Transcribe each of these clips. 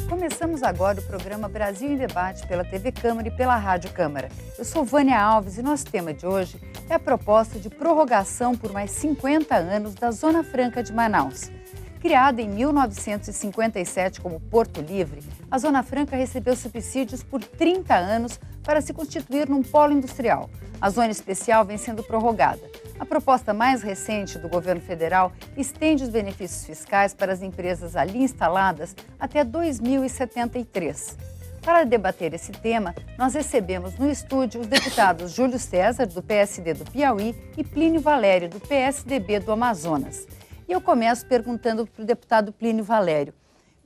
Começamos agora o programa Brasil em Debate pela TV Câmara e pela Rádio Câmara. Eu sou Vânia Alves e nosso tema de hoje é a proposta de prorrogação por mais 50 anos da Zona Franca de Manaus. Criada em 1957 como Porto Livre, a Zona Franca recebeu subsídios por 30 anos para se constituir num polo industrial. A Zona Especial vem sendo prorrogada. A proposta mais recente do governo federal estende os benefícios fiscais para as empresas ali instaladas até 2073. Para debater esse tema, nós recebemos no estúdio os deputados Júlio César, do PSD do Piauí, e Plínio Valério, do PSDB do Amazonas. E eu começo perguntando para o deputado Plínio Valério,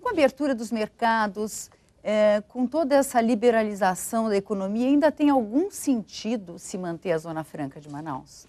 com a abertura dos mercados, com toda essa liberalização da economia, ainda tem algum sentido se manter a Zona Franca de Manaus?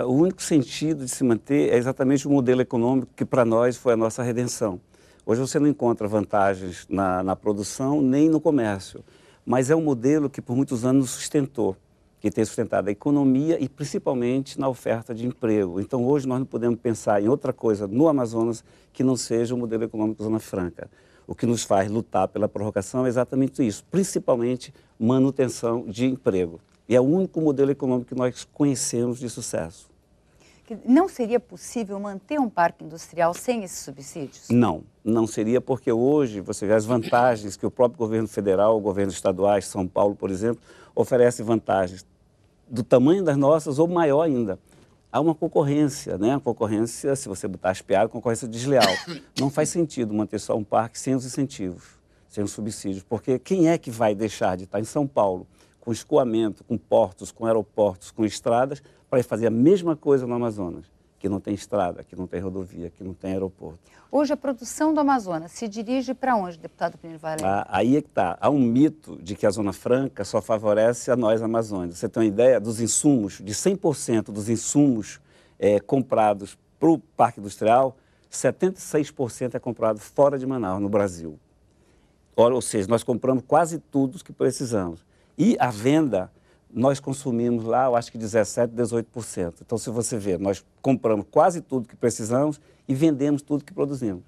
O único sentido de se manter é exatamente o modelo econômico que para nós foi a nossa redenção. Hoje você não encontra vantagens na produção nem no comércio, mas é um modelo que por muitos anos sustentou, que tem sustentado a economia e principalmente na oferta de emprego. Então hoje nós não podemos pensar em outra coisa no Amazonas que não seja o modelo econômico da Zona Franca. O que nos faz lutar pela prorrogação é exatamente isso, principalmente manutenção de emprego. E é o único modelo econômico que nós conhecemos de sucesso. Não seria possível manter um parque industrial sem esses subsídios? Não seria, porque hoje você vê as vantagens que o próprio governo federal, o governo estaduais, São Paulo, por exemplo, oferece vantagens do tamanho das nossas ou maior ainda. Há uma concorrência, né? A concorrência, se você botar as piadas, concorrência desleal. Não faz sentido manter só um parque sem os incentivos, sem os subsídios, porque quem é que vai deixar de estar em São Paulo com escoamento, com portos, com aeroportos, com estradas, para fazer a mesma coisa no Amazonas, que não tem estrada, que não tem rodovia, que não tem aeroporto. Hoje a produção do Amazonas se dirige para onde, deputado Plínio Valério? Aí é que está. Há um mito de que a Zona Franca só favorece a nós amazônicos. Você tem uma ideia dos insumos, de 100% dos insumos comprados para o Parque Industrial, 76% é comprado fora de Manaus, no Brasil. Ou seja, nós compramos quase tudo que precisamos. E a venda, nós consumimos lá, eu acho que 17%, 18%. Então, se você ver, nós compramos quase tudo que precisamos e vendemos tudo que produzimos.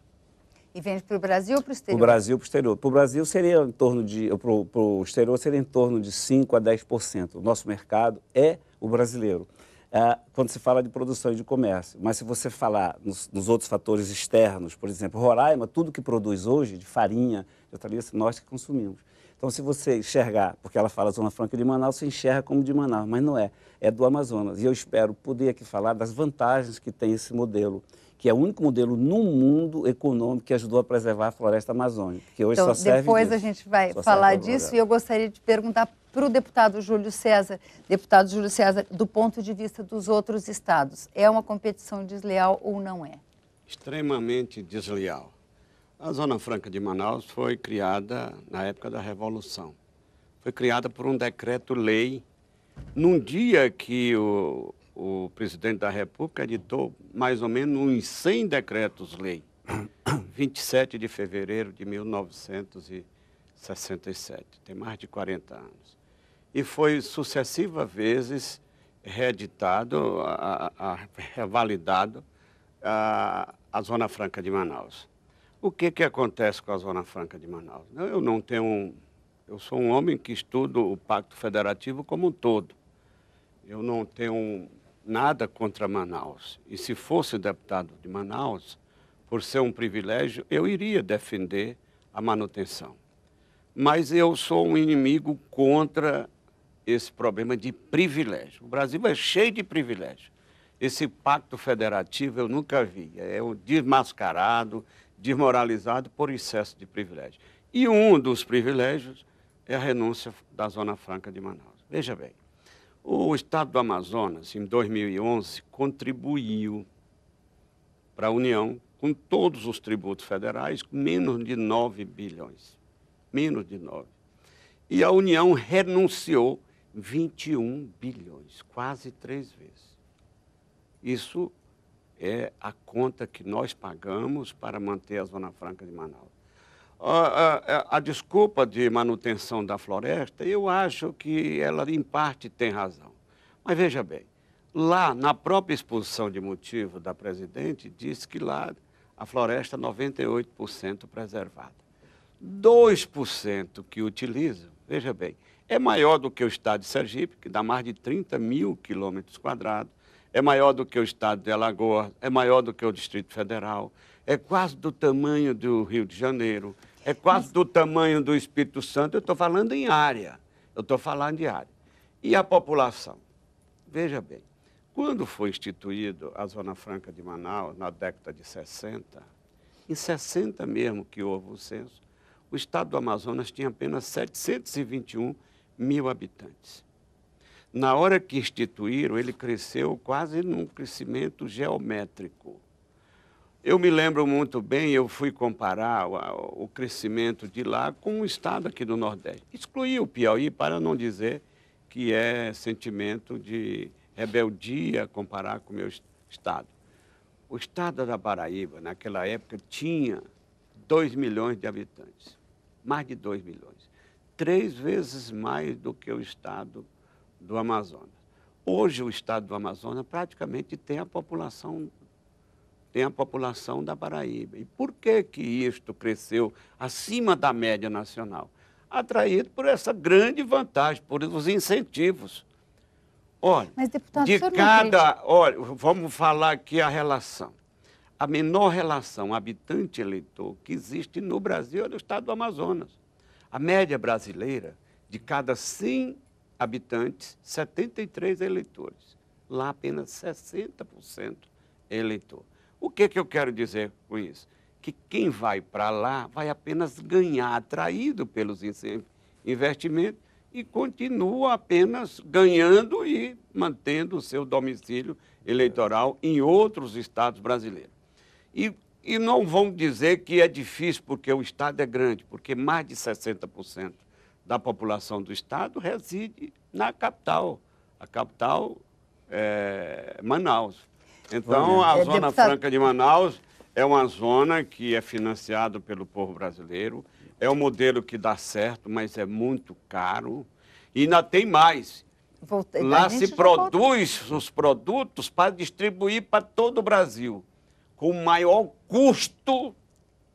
E vende para o Brasil ou para o exterior? Para o Brasil e para o exterior. Para o Brasil seria em torno de, para o exterior seria em torno de 5% a 10%. O nosso mercado é o brasileiro. Quando se fala de produção e de comércio. Mas se você falar nos outros fatores externos, por exemplo, Roraima, tudo que produz hoje, de farinha, de hortaliça, nós que consumimos. Então, se você enxergar, porque ela fala Zona Franca de Manaus, você enxerga como de Manaus, mas não é, é do Amazonas. E eu espero poder aqui falar das vantagens que tem esse modelo, que é o único modelo no mundo econômico que ajudou a preservar a floresta amazônica, que hoje então, só serve depois disso. A gente vai falar disso e eu gostaria de perguntar para o deputado Júlio César, do ponto de vista dos outros estados, é uma competição desleal ou não é? Extremamente desleal. A Zona Franca de Manaus foi criada na época da Revolução. Foi criada por um decreto-lei, num dia que o presidente da República editou mais ou menos uns 100 decretos-lei, 27 de fevereiro de 1967, tem mais de 40 anos. E foi sucessivas vezes reeditado, revalidado a Zona Franca de Manaus. O que acontece com a Zona Franca de Manaus? Eu sou um homem que estuda o Pacto Federativo como um todo. Eu não tenho nada contra Manaus. E se fosse deputado de Manaus, por ser um privilégio, eu iria defender a manutenção. Mas eu sou um inimigo contra esse problema de privilégio. O Brasil é cheio de privilégio. Esse Pacto Federativo eu nunca vi. É o desmascarado, desmoralizado por excesso de privilégio. E um dos privilégios é a renúncia da Zona Franca de Manaus. Veja bem, o Estado do Amazonas, em 2011, contribuiu para a União, com todos os tributos federais, menos de 9 bilhões. Menos de 9. E a União renunciou 21 bilhões, quase 3 vezes. Isso é a conta que nós pagamos para manter a Zona Franca de Manaus. A desculpa de manutenção da floresta, eu acho que ela, em parte, tem razão. Mas veja bem, lá na própria exposição de motivo da presidente, diz que lá a floresta é 98% preservada. 2% que utilizam, veja bem, é maior do que o estado de Sergipe, que dá mais de 30 mil quilômetros quadrados, é maior do que o estado de Alagoas, é maior do que o Distrito Federal, é quase do tamanho do Rio de Janeiro, é quase do tamanho do Espírito Santo. Eu estou falando em área, eu estou falando de área. E a população? Veja bem, quando foi instituído a Zona Franca de Manaus, na década de 60, em 60 mesmo que houve o censo, o estado do Amazonas tinha apenas 721 mil habitantes. Na hora que instituíram, ele cresceu quase num crescimento geométrico. Eu me lembro muito bem, eu fui comparar o crescimento de lá com o estado aqui do Nordeste. Excluí o Piauí para não dizer que é sentimento de rebeldia comparar com o meu estado. O estado da Paraíba, naquela época, tinha 2 milhões de habitantes, mais de 2 milhões, 3 vezes mais do que o estado do Amazonas. Hoje, o estado do Amazonas praticamente tem a população da Paraíba. E por que isto cresceu acima da média nacional? Atraído por essa grande vantagem, por os incentivos. Olha, mas, deputado, olha, vamos falar aqui a relação. A menor relação habitante-eleitor que existe no Brasil é do estado do Amazonas. A média brasileira, de cada 100 habitantes, 73 eleitores. Lá apenas 60% é eleitor. O que eu quero dizer com isso? Que quem vai para lá vai apenas ganhar, atraído pelos investimentos, e continua apenas ganhando e mantendo o seu domicílio eleitoral em outros estados brasileiros. E não vão dizer que é difícil porque o estado é grande, porque mais de 60% da população do estado reside na capital. A capital é Manaus. Então, a Zona Franca de Manaus é uma zona que é financiada pelo povo brasileiro, é um modelo que dá certo, mas é muito caro. E ainda tem mais. Lá se produz os produtos para distribuir para todo o Brasil, com o maior custo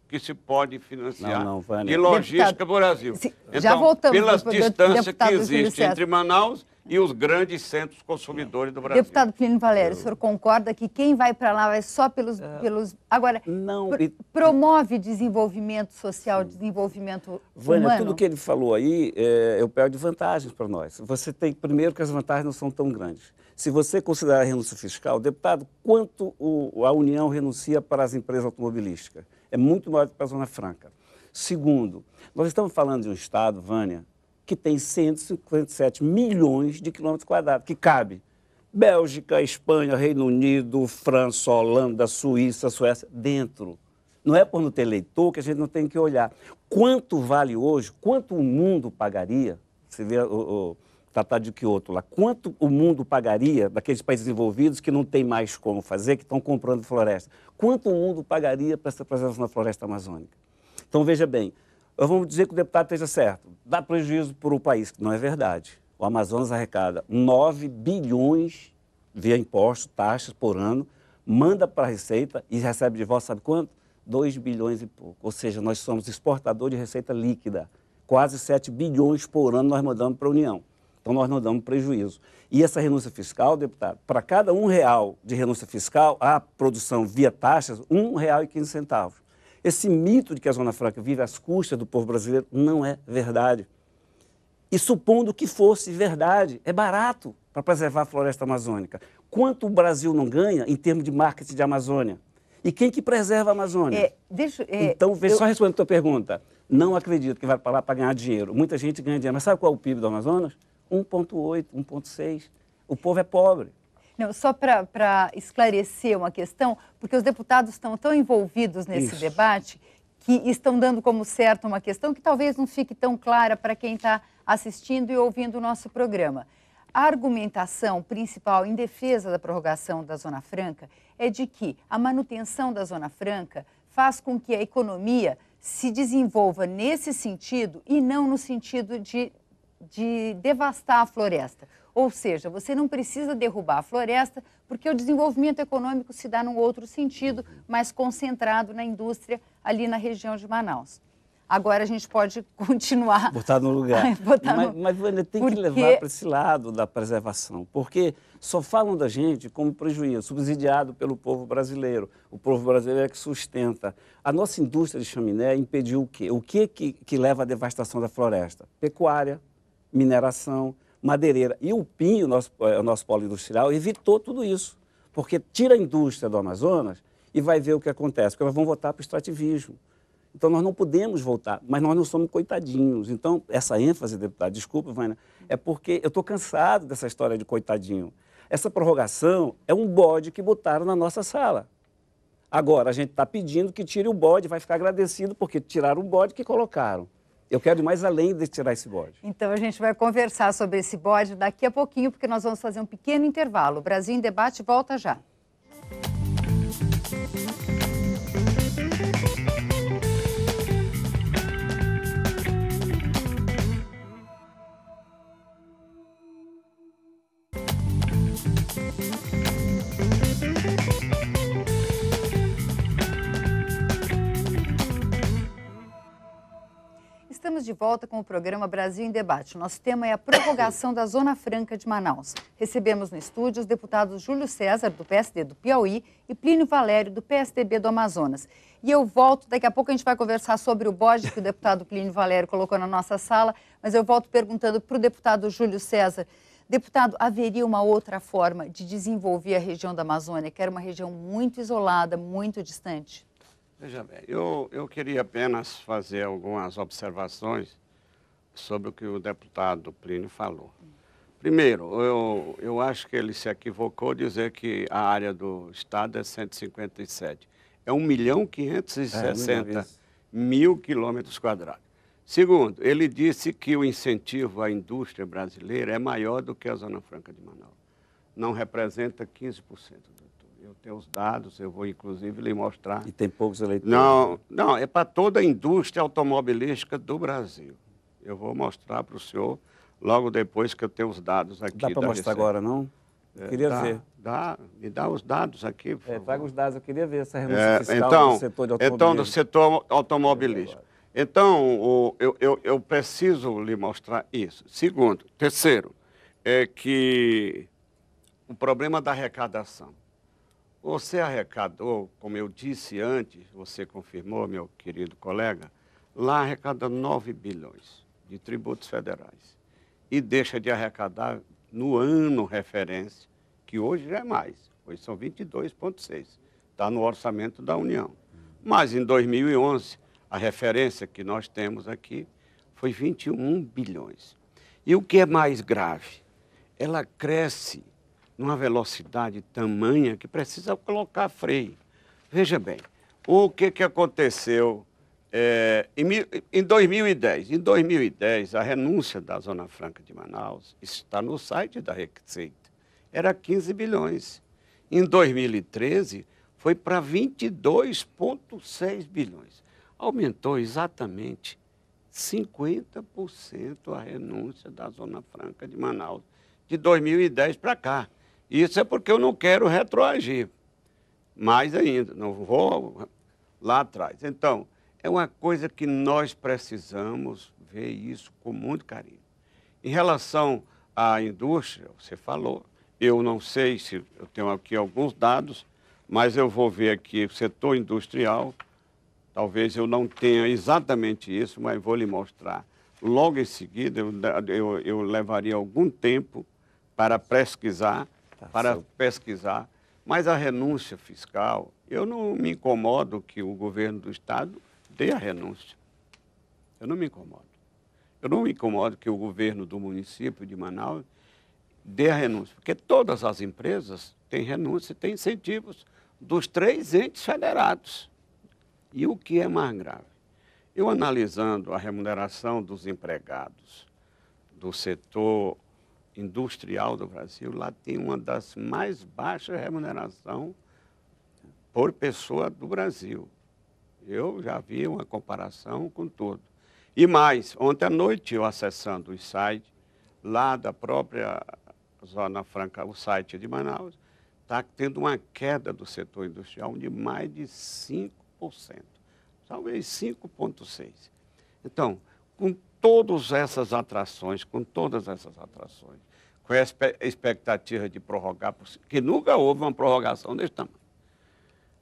que se pode financiar de logística do Brasil. Já voltamos, pelas distâncias que existem entre Manaus e os grandes centros consumidores do Brasil. Deputado Plínio Valério, o senhor concorda que quem vai para lá vai só pelos... Agora, promove desenvolvimento social, desenvolvimento Vânia, humano? tudo que ele falou aí, eu pego de vantagens para nós. Você tem, primeiro, que as vantagens não são tão grandes. Se você considerar a renúncia fiscal, deputado, quanto a União renuncia para as empresas automobilísticas? É muito maior do que para a Zona Franca. Segundo, nós estamos falando de um estado, Vânia, que tem 157 milhões de quilômetros quadrados, que cabe Bélgica, Espanha, Reino Unido, França, Holanda, Suíça, Suécia, dentro. Não é por não ter eleitor que a gente não tem que olhar. Quanto vale hoje, quanto o mundo pagaria, você vê o Tratado de Quioto lá, quanto o mundo pagaria daqueles países desenvolvidos que não tem mais como fazer, que estão comprando floresta, quanto o mundo pagaria para essa presença na floresta amazônica? Então, veja bem, vamos dizer que o deputado esteja certo, dá prejuízo para o país, que não é verdade. O Amazonas arrecada 9 bilhões via impostos, taxas por ano, manda para a Receita e recebe de volta, sabe quanto? 2 bilhões e pouco. Ou seja, nós somos exportador de receita líquida. Quase 7 bilhões por ano nós mandamos para a União. Então, nós não damos prejuízo. E essa renúncia fiscal, deputado, para cada R$1 de renúncia fiscal, a produção via taxas, R$1,15. Esse mito de que a Zona Franca vive às custas do povo brasileiro não é verdade. E supondo que fosse verdade, é barato para preservar a floresta amazônica. Quanto o Brasil não ganha em termos de marketing de Amazônia? E quem que preserva a Amazônia? Então, só respondendo a tua pergunta. Não acredito que vai para lá para ganhar dinheiro. Muita gente ganha dinheiro. Mas sabe qual é o PIB do Amazonas? 1,8, 1,6. O povo é pobre. Não, só para esclarecer uma questão, porque os deputados estão tão envolvidos nesse debate que estão dando como certo uma questão que talvez não fique tão clara para quem está assistindo e ouvindo o nosso programa. A argumentação principal em defesa da prorrogação da Zona Franca é de que a manutenção da Zona Franca faz com que a economia se desenvolva nesse sentido e não no sentido de devastar a floresta. Ou seja, você não precisa derrubar a floresta, porque o desenvolvimento econômico se dá num outro sentido, mais concentrado na indústria ali na região de Manaus. Agora a gente pode continuar... Botar no lugar. Mas Vânia, tem que levar para esse lado da preservação, porque só falam da gente como prejuízo, subsidiado pelo povo brasileiro. O povo brasileiro é que sustenta. A nossa indústria de chaminé impediu o quê? O que leva à devastação da floresta? Pecuária, mineração, madeireira. E o PIN, o nosso polo industrial, evitou tudo isso, porque tira a indústria do Amazonas e vai ver o que acontece, porque elas vão voltar para o extrativismo. Então, nós não podemos voltar, mas nós não somos coitadinhos. Então, essa ênfase, deputado, desculpa, Vânia, é porque eu estou cansado dessa história de coitadinho. Essa prorrogação é um bode que botaram na nossa sala. Agora, a gente está pedindo que tire o bode, vai ficar agradecido porque tiraram o bode que colocaram. Eu quero ir mais além de tirar esse bode. Então, a gente vai conversar sobre esse bode daqui a pouquinho, porque nós vamos fazer um pequeno intervalo. O Brasil em Debate volta já. Estamos de volta com o programa Brasil em Debate. Nosso tema é a prorrogação da Zona Franca de Manaus. Recebemos no estúdio os deputados Júlio César, do PSD do Piauí, e Plínio Valério, do PSDB do Amazonas. E eu volto, daqui a pouco a gente vai conversar sobre o bode que o deputado Plínio Valério colocou na nossa sala, mas eu volto perguntando para o deputado Júlio César. Deputado, haveria uma outra forma de desenvolver a região da Amazônia, que era uma região muito isolada, muito distante? Veja bem, eu queria apenas fazer algumas observações sobre o que o deputado Plínio falou. Primeiro, eu acho que ele se equivocou dizer que a área do estado é 157. É 1.560.000 quilômetros quadrados. Segundo, ele disse que o incentivo à indústria brasileira é maior do que a Zona Franca de Manaus. Não representa 15%. Eu tenho os dados, eu vou inclusive lhe mostrar. E tem poucos eleitores? Não, é para toda a indústria automobilística do Brasil. Eu vou mostrar para o senhor logo depois que eu tenho os dados aqui. Dá para mostrar agora, não? Eu queria ver. Me dá os dados aqui, por favor. Traga os dados, eu queria ver essa renúncia fiscal do setor de automobilismo. Então, do setor automobilístico. Então, eu preciso lhe mostrar isso. Segundo, terceiro, é que o problema da arrecadação. Você arrecadou, como eu disse antes, você confirmou, meu querido colega, lá arrecada 9 bilhões de tributos federais e deixa de arrecadar no ano referência, que hoje já é mais, hoje são 22,6, está no orçamento da União. Mas em 2011, a referência que nós temos aqui foi 21 bilhões. E o que é mais grave? Ela cresce numa velocidade tamanha que precisa colocar freio. Veja bem, o que aconteceu em 2010? Em 2010, a renúncia da Zona Franca de Manaus está no site da Receita. Era 15 bilhões. Em 2013, foi para 22,6 bilhões. Aumentou exatamente 50% a renúncia da Zona Franca de Manaus de 2010 para cá. Isso é porque eu não quero retroagir. Mais ainda, não vou lá atrás. Então, é uma coisa que nós precisamos ver isso com muito carinho. Em relação à indústria, você falou, eu não sei se eu tenho aqui alguns dados, mas eu vou ver aqui o setor industrial. Talvez eu não tenha exatamente isso, mas vou lhe mostrar. Logo em seguida, eu levaria algum tempo para pesquisar, mas a renúncia fiscal, eu não me incomodo que o governo do estado dê a renúncia. Eu não me incomodo. Eu não me incomodo que o governo do município de Manaus dê a renúncia, porque todas as empresas têm renúncia, têm incentivos dos 3 entes federados. E o que é mais grave? Eu analisando a remuneração dos empregados do setor industrial do Brasil, lá tem uma das mais baixas remunerações por pessoa do Brasil. Eu já vi uma comparação com tudo. E mais, ontem à noite eu acessando o site lá da própria Zona Franca, o site de Manaus, está tendo uma queda do setor industrial de mais de 5%, talvez 5,6%. Então, com todas essas atrações, com a expectativa de prorrogar, que nunca houve uma prorrogação desse tamanho.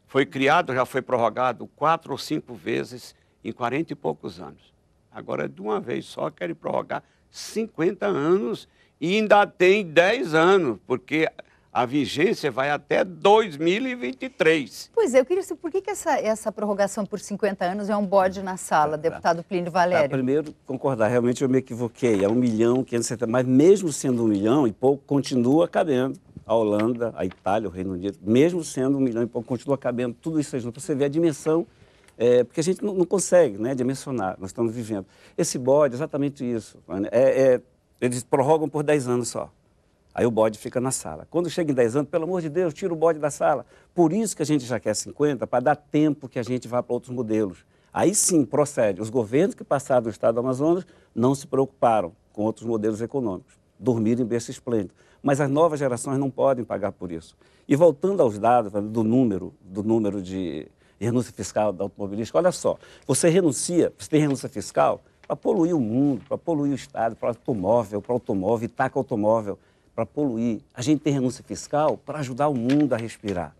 Foi criado, já foi prorrogado 4 ou 5 vezes em 40 e poucos anos. Agora, de uma vez só, querem prorrogar 50 anos e ainda tem 10 anos, porque a vigência vai até 2023. Pois é, eu queria saber por que essa prorrogação por 50 anos é um bode na sala, deputado Plínio Valério? Primeiro, concordar, realmente eu me equivoquei, é 1.570.000, mas mesmo sendo 1 milhão e pouco, continua cabendo. A Holanda, a Itália, o Reino Unido, mesmo sendo 1 milhão e pouco, continua cabendo tudo isso aí junto. Você vê a dimensão, porque a gente não consegue, né, dimensionar, nós estamos vivendo. Esse bode, exatamente isso, eles prorrogam por 10 anos só. Aí o bode fica na sala. Quando chega em 10 anos, pelo amor de Deus, tira o bode da sala. Por isso que a gente já quer 50, para dar tempo que a gente vá para outros modelos. Aí sim, procede. Os governos que passaram do estado do Amazonas não se preocuparam com outros modelos econômicos. Dormiram em berço esplêndido. Mas as novas gerações não podem pagar por isso. E voltando aos dados do número de renúncia fiscal da automobilística, olha só, você tem renúncia fiscal para poluir o mundo, para poluir o estado, para automóvel, e taca automóvel, para poluir. A gente tem renúncia fiscal para ajudar o mundo a respirar.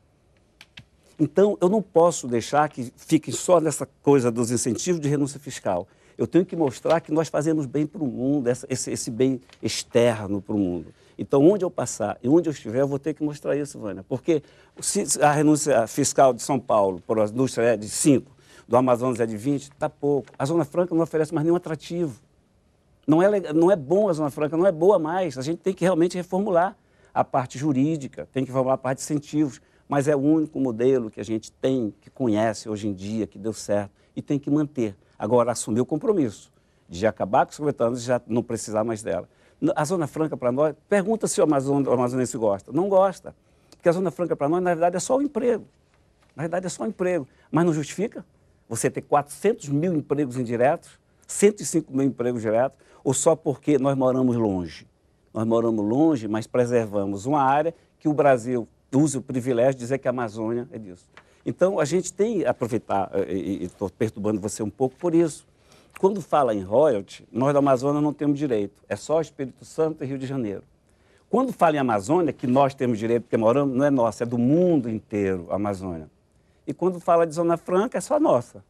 Então, eu não posso deixar que fiquem só nessa coisa dos incentivos de renúncia fiscal. Eu tenho que mostrar que nós fazemos bem para o mundo, esse bem externo para o mundo. Então, onde eu passar e onde eu estiver, eu vou ter que mostrar isso, Vânia. Porque se a renúncia fiscal de São Paulo, por a indústria, é de 5, do Amazonas é de 20, está pouco. A Zona Franca não oferece mais nenhum atrativo. Não é bom a Zona Franca, não é boa mais. A gente tem que realmente reformular a parte jurídica, tem que reformular a parte de incentivos. Mas é o único modelo que a gente tem, que conhece hoje em dia, que deu certo, e tem que manter. Agora, assumir o compromisso de acabar com os 50 anos e já não precisar mais dela. A Zona Franca, para nós, pergunta se o amazonense gosta. Não gosta, porque a Zona Franca, para nós, na verdade, é só o emprego. Na verdade, é só o emprego. Mas não justifica você ter 400 mil empregos indiretos, 105 mil empregos diretos, ou só porque nós moramos longe. Nós moramos longe, mas preservamos uma área que o Brasil usa o privilégio de dizer que a Amazônia é disso. Então, a gente tem que aproveitar, e estou perturbando você um pouco por isso. Quando fala em royalty, nós da Amazônia não temos direito. É só Espírito Santo e Rio de Janeiro. Quando fala em Amazônia, que nós temos direito, porque moramos, não é nossa, é do mundo inteiro a Amazônia. E quando fala de Zona Franca, é só nossa.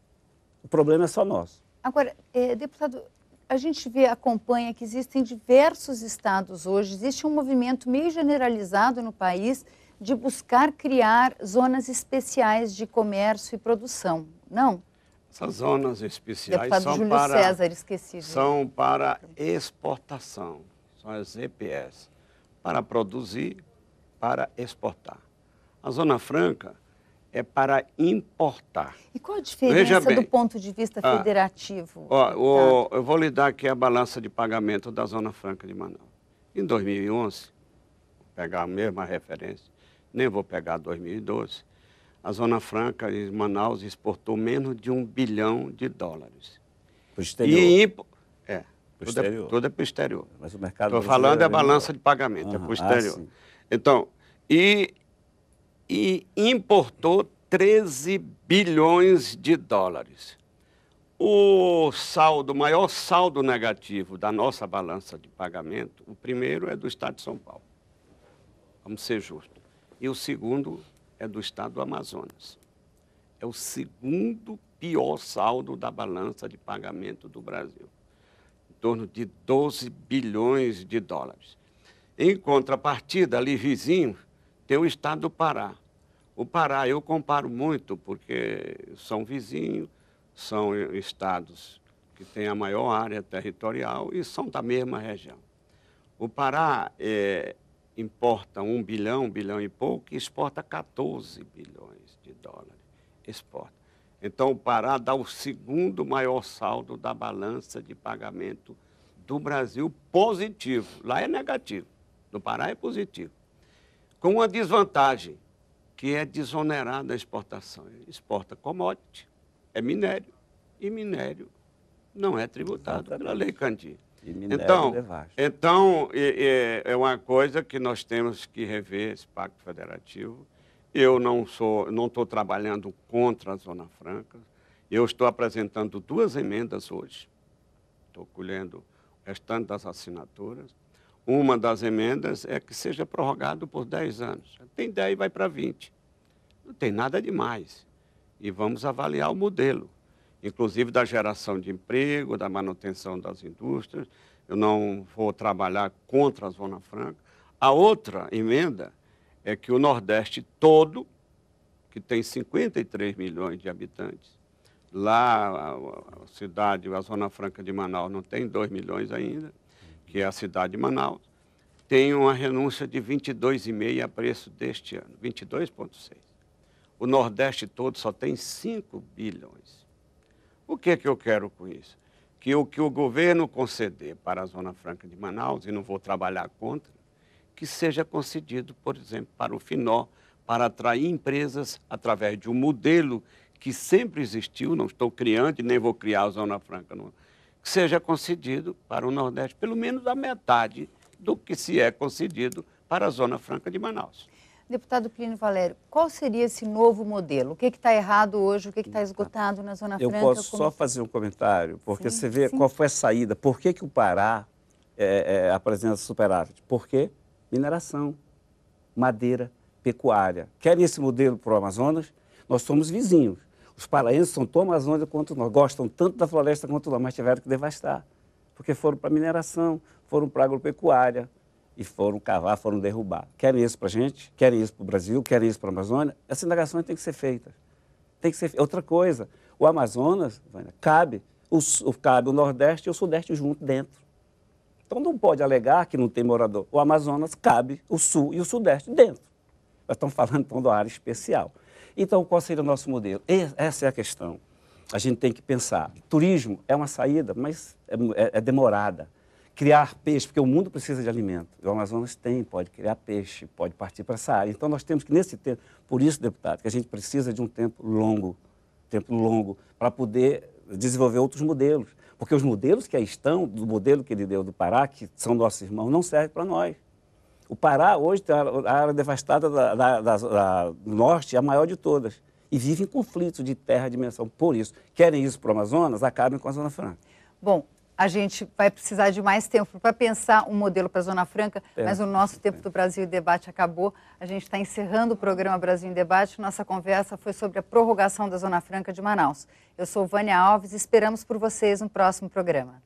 O problema é só nosso. Agora, deputado, a gente acompanha que existem diversos estados hoje, existe um movimento meio generalizado no país de buscar criar zonas especiais de comércio e produção, não? Essas zonas especiais são para exportação, são as EPS, para produzir, para exportar. A Zona Franca é para importar. E qual a diferença do ponto de vista federativo? Eu vou lhe dar aqui a balança de pagamento da Zona Franca de Manaus. Em 2011, vou pegar a mesma referência, nem vou pegar 2012, a Zona Franca de Manaus exportou menos de $1 bilhão. Para o exterior. Tudo é para o exterior. Mas o mercado estou falando é a balança de pagamento, é para o exterior. Então, e importou $13 bilhões. O maior saldo negativo da nossa balança de pagamento, o primeiro é do estado de São Paulo. Vamos ser justos. E o segundo é do estado do Amazonas. É o segundo pior saldo da balança de pagamento do Brasil. Em torno de $12 bilhões. Em contrapartida, ali vizinho, tem o estado do Pará. O Pará eu comparo muito, porque são vizinhos, são estados que têm a maior área territorial e são da mesma região. O Pará importa $1 bilhão e pouco, e exporta $14 bilhões. Exporta. Então, o Pará dá o segundo maior saldo da balança de pagamento do Brasil positivo. Lá é negativo, no Pará é positivo. Com uma desvantagem, que é desonerada a exportação. Ele exporta commodity, é minério, e minério não é tributado pela Lei Candir. E minério Então, é uma coisa que nós temos que rever esse Pacto Federativo. Eu não estou trabalhando contra a Zona Franca. Eu estou apresentando 2 emendas hoje. Estou colhendo o restante das assinaturas. Uma das emendas é que seja prorrogado por 10 anos. Tem 10 e vai para 20. Não tem nada demais. E vamos avaliar o modelo, inclusive da geração de emprego, da manutenção das indústrias. Eu não vou trabalhar contra a Zona Franca. A outra emenda é que o Nordeste todo, que tem 53 milhões de habitantes, lá a Zona Franca de Manaus não tem 2 milhões ainda, que é a cidade de Manaus, tem uma renúncia de 22,5 a preço deste ano, 22,6. O Nordeste todo só tem 5 bilhões. O que é que eu quero com isso? Que o governo conceder para a Zona Franca de Manaus, e não vou trabalhar contra, que seja concedido, por exemplo, para o Finó, para atrair empresas através de um modelo que sempre existiu, não estou criando e nem vou criar a Zona Franca, não, que seja concedido para o Nordeste, pelo menos a metade do que se é concedido para a Zona Franca de Manaus. Deputado Plínio Valério, qual seria esse novo modelo? O que está errado hoje, o que está esgotado na Zona Franca? Eu posso só fazer um comentário, porque você vê qual foi a saída. Por que o Pará apresenta superávit? Porque mineração, madeira, pecuária. Querem esse modelo para o Amazonas? Nós somos vizinhos. Os paraenses são tão amazônicos quanto nós, gostam tanto da floresta quanto nós, mas tiveram que devastar, porque foram para mineração, foram para agropecuária, e foram cavar, foram derrubar. Querem isso para a gente? Querem isso para o Brasil? Querem isso para a Amazônia? Essas indagações têm que ser feitas. Tem que ser outra coisa. O Amazonas, cabe o Nordeste e o Sudeste junto dentro. Então não pode alegar que não tem morador. O Amazonas cabe o Sul e o Sudeste dentro. Nós estamos falando então da área especial. Então qual seria o nosso modelo? Essa é a questão. A gente tem que pensar. Turismo é uma saída, mas é demorada. Criar peixe, porque o mundo precisa de alimento. O Amazonas pode criar peixe, pode partir para essa área. Então, nós temos que, nesse tempo, por isso, deputado, que a gente precisa de um tempo longo para poder desenvolver outros modelos. Porque os modelos que aí estão, do modelo que ele deu do Pará, que são nossos irmãos, não servem para nós. O Pará, hoje, tem a área devastada do norte, é a maior de todas. E vive em conflitos de terra e dimensão. Por isso, querem isso para o Amazonas, acabem com a Zona Franca. Bom, a gente vai precisar de mais tempo para pensar um modelo para a Zona Franca, mas o nosso tempo do Brasil em Debate acabou. A gente está encerrando o programa Brasil em Debate. Nossa conversa foi sobre a prorrogação da Zona Franca de Manaus. Eu sou Vânia Alves e esperamos por vocês no próximo programa.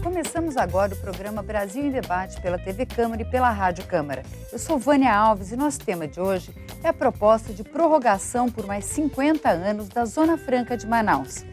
Começamos agora o programa Brasil em Debate pela TV Câmara e pela Rádio Câmara. Eu sou Vânia Alves e nosso tema de hoje é a proposta de prorrogação por mais 50 anos da Zona Franca de Manaus.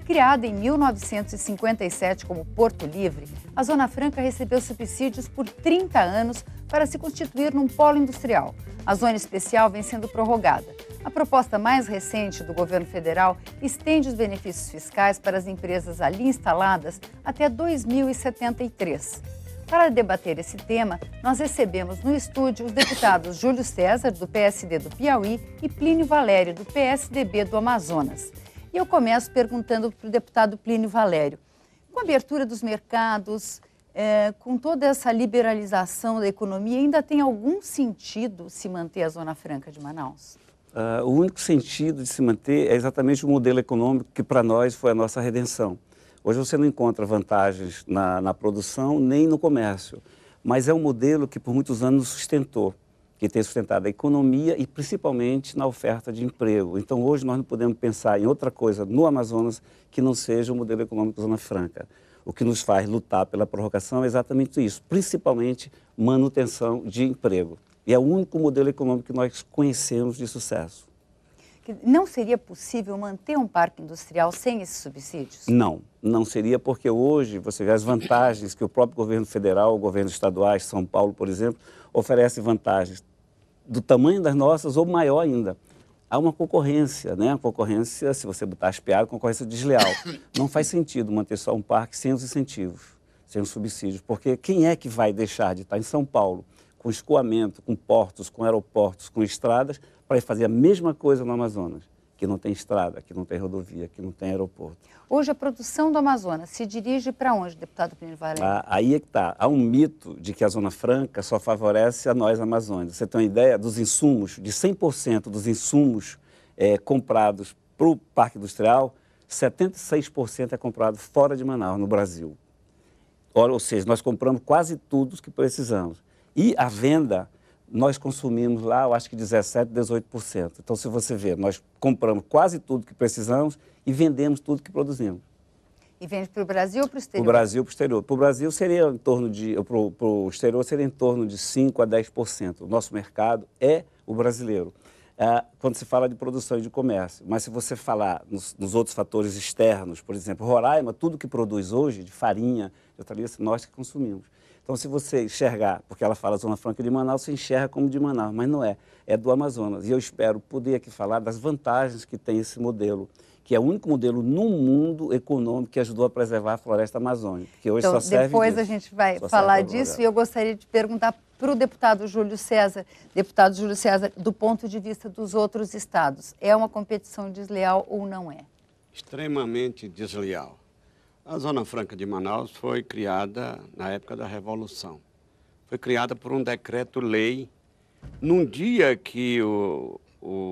Criada em 1957 como Porto Livre, a Zona Franca recebeu subsídios por 30 anos para se constituir num polo industrial. A zona especial vem sendo prorrogada. A proposta mais recente do governo federal estende os benefícios fiscais para as empresas ali instaladas até 2073. Para debater esse tema, nós recebemos no estúdio os deputados Júlio César, do PSD do Piauí, e Plínio Valério, do PSDB do Amazonas. E eu começo perguntando para o deputado Plínio Valério, com a abertura dos mercados, com toda essa liberalização da economia, ainda tem algum sentido se manter a Zona Franca de Manaus? O único sentido de se manter é exatamente o modelo econômico que para nós foi a nossa redenção. Hoje você não encontra vantagens na produção nem no comércio, mas é um modelo que por muitos anos sustentou, que tem sustentado a economia e principalmente na oferta de emprego. Então hoje nós não podemos pensar em outra coisa no Amazonas que não seja o modelo econômico da Zona Franca. O que nos faz lutar pela prorrogação é exatamente isso, principalmente manutenção de emprego. E é o único modelo econômico que nós conhecemos de sucesso. Não seria possível manter um parque industrial sem esses subsídios? Não, não seria, porque hoje você vê as vantagens que o próprio governo federal, o governo estaduais, São Paulo, por exemplo, oferece vantagens do tamanho das nossas ou maior ainda. Há uma concorrência, né? A concorrência, se você botar as piadas, concorrência desleal. Não faz sentido manter só um parque sem os incentivos, sem os subsídios, porque quem é que vai deixar de estar em São Paulo com escoamento, com portos, com aeroportos, com estradas, para ir fazer a mesma coisa no Amazonas, que não tem estrada, que não tem rodovia, que não tem aeroporto? Hoje a produção do Amazonas se dirige para onde, deputado Plínio Varela? Aí é que está. Há um mito de que a Zona Franca só favorece a nós amazônicos. Você tem uma ideia dos insumos, de 100% dos insumos comprados para o Parque Industrial, 76% é comprado fora de Manaus, no Brasil. Ou seja, nós compramos quase tudo o que precisamos. E a venda, nós consumimos lá, eu acho que 17%, 18%. Então, se você ver, nós compramos quase tudo que precisamos e vendemos tudo que produzimos. E vende para o Brasil ou para o exterior? Para o Brasil, para o exterior. Para o Brasil seria em torno de, para o exterior seria em torno de 5% a 10%. O nosso mercado é o brasileiro. Quando se fala de produção e de comércio. Mas se você falar nos outros fatores externos, por exemplo, Roraima, tudo que produz hoje, de farinha, de hortaliça, nós que consumimos. Então, se você enxergar, porque ela fala Zona Franca de Manaus, você enxerga como de Manaus, mas não é, é do Amazonas. E eu espero poder aqui falar das vantagens que tem esse modelo, que é o único modelo no mundo econômico que ajudou a preservar a floresta amazônica, que hoje então, só serve depois disso. A gente vai falar disso e eu gostaria de perguntar para o deputado Júlio César, do ponto de vista dos outros estados, é uma competição desleal ou não é? Extremamente desleal. A Zona Franca de Manaus foi criada na época da Revolução. Foi criada por um decreto-lei, num dia que o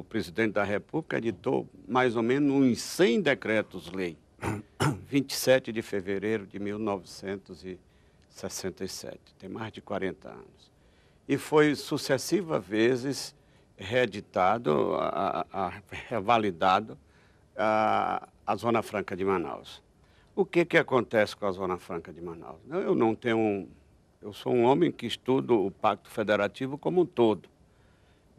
presidente da República editou mais ou menos uns 100 decretos-lei, 27 de fevereiro de 1967, tem mais de 40 anos. E foi sucessivas vezes reeditado, revalidado a Zona Franca de Manaus. O que acontece com a Zona Franca de Manaus? Eu sou um homem que estudo o Pacto Federativo como um todo.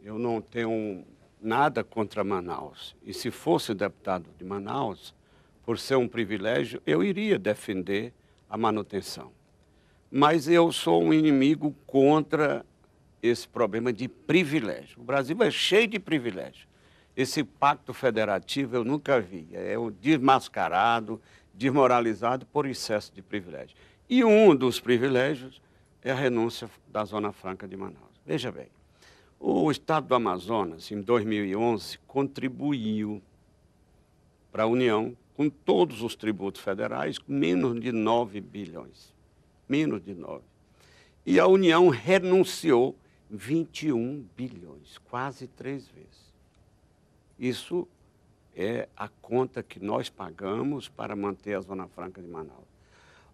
Eu não tenho nada contra Manaus. E se fosse deputado de Manaus, por ser um privilégio, eu iria defender a manutenção. Mas eu sou um inimigo contra esse problema de privilégio. O Brasil é cheio de privilégio. Esse Pacto Federativo eu nunca vi. É o desmascarado, desmoralizado por excesso de privilégio. E um dos privilégios é a renúncia da Zona Franca de Manaus. Veja bem, o Estado do Amazonas, em 2011, contribuiu para a União, com todos os tributos federais, menos de 9 bilhões. Menos de 9. E a União renunciou 21 bilhões, quase 3 vezes. Isso é a conta que nós pagamos para manter a Zona Franca de Manaus.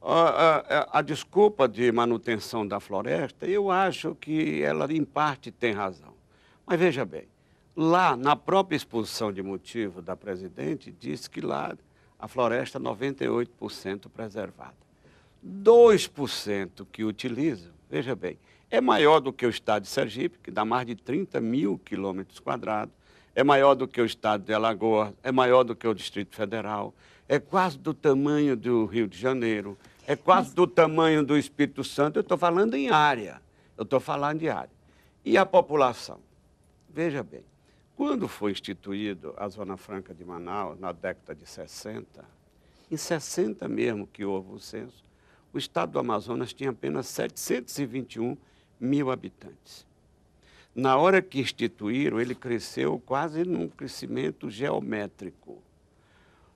A desculpa de manutenção da floresta, eu acho que ela, em parte, tem razão. Mas veja bem, lá na própria exposição de motivo da presidente, diz que lá a floresta é 98% preservada. 2% que utilizam, veja bem, é maior do que o estado de Sergipe, que dá mais de 30 mil quilômetros quadrados, é maior do que o estado de Alagoas, é maior do que o Distrito Federal, é quase do tamanho do Rio de Janeiro, é quase do tamanho do Espírito Santo. Eu estou falando em área, E a população? Veja bem, quando foi instituído a Zona Franca de Manaus, na década de 60, em 60 mesmo que houve o censo, o estado do Amazonas tinha apenas 721 mil habitantes. Na hora que instituíram, ele cresceu quase num crescimento geométrico.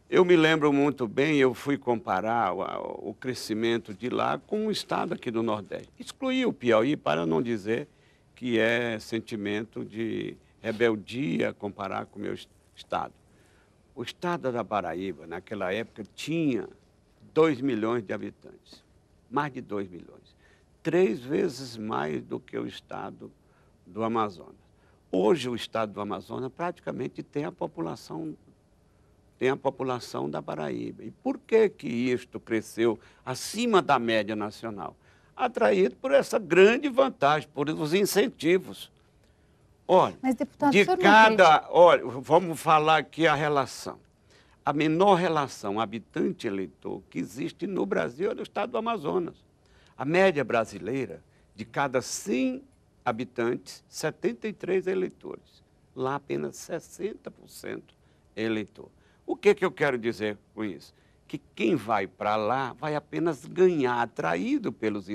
Eu me lembro muito bem, eu fui comparar o crescimento de lá com o estado aqui do Nordeste. Excluí o Piauí para não dizer que é sentimento de rebeldia comparar com o meu estado. O estado da Paraíba, naquela época, tinha 2 milhões de habitantes, mais de 2 milhões, 3 vezes mais do que o estado do Amazonas. Hoje, o estado do Amazonas praticamente tem a população tem a população da Paraíba. E por que que isto cresceu acima da média nacional? Atraído por essa grande vantagem, por os incentivos. Olha, Mas, deputado, de o senhor não cada... Olha, vamos falar aqui a relação. A menor relação habitante-eleitor que existe no Brasil é do estado do Amazonas. A média brasileira, de cada 100 habitantes, 73 eleitores. Lá apenas 60% é eleitor. O que eu quero dizer com isso? Que quem vai para lá vai apenas ganhar, atraído pelos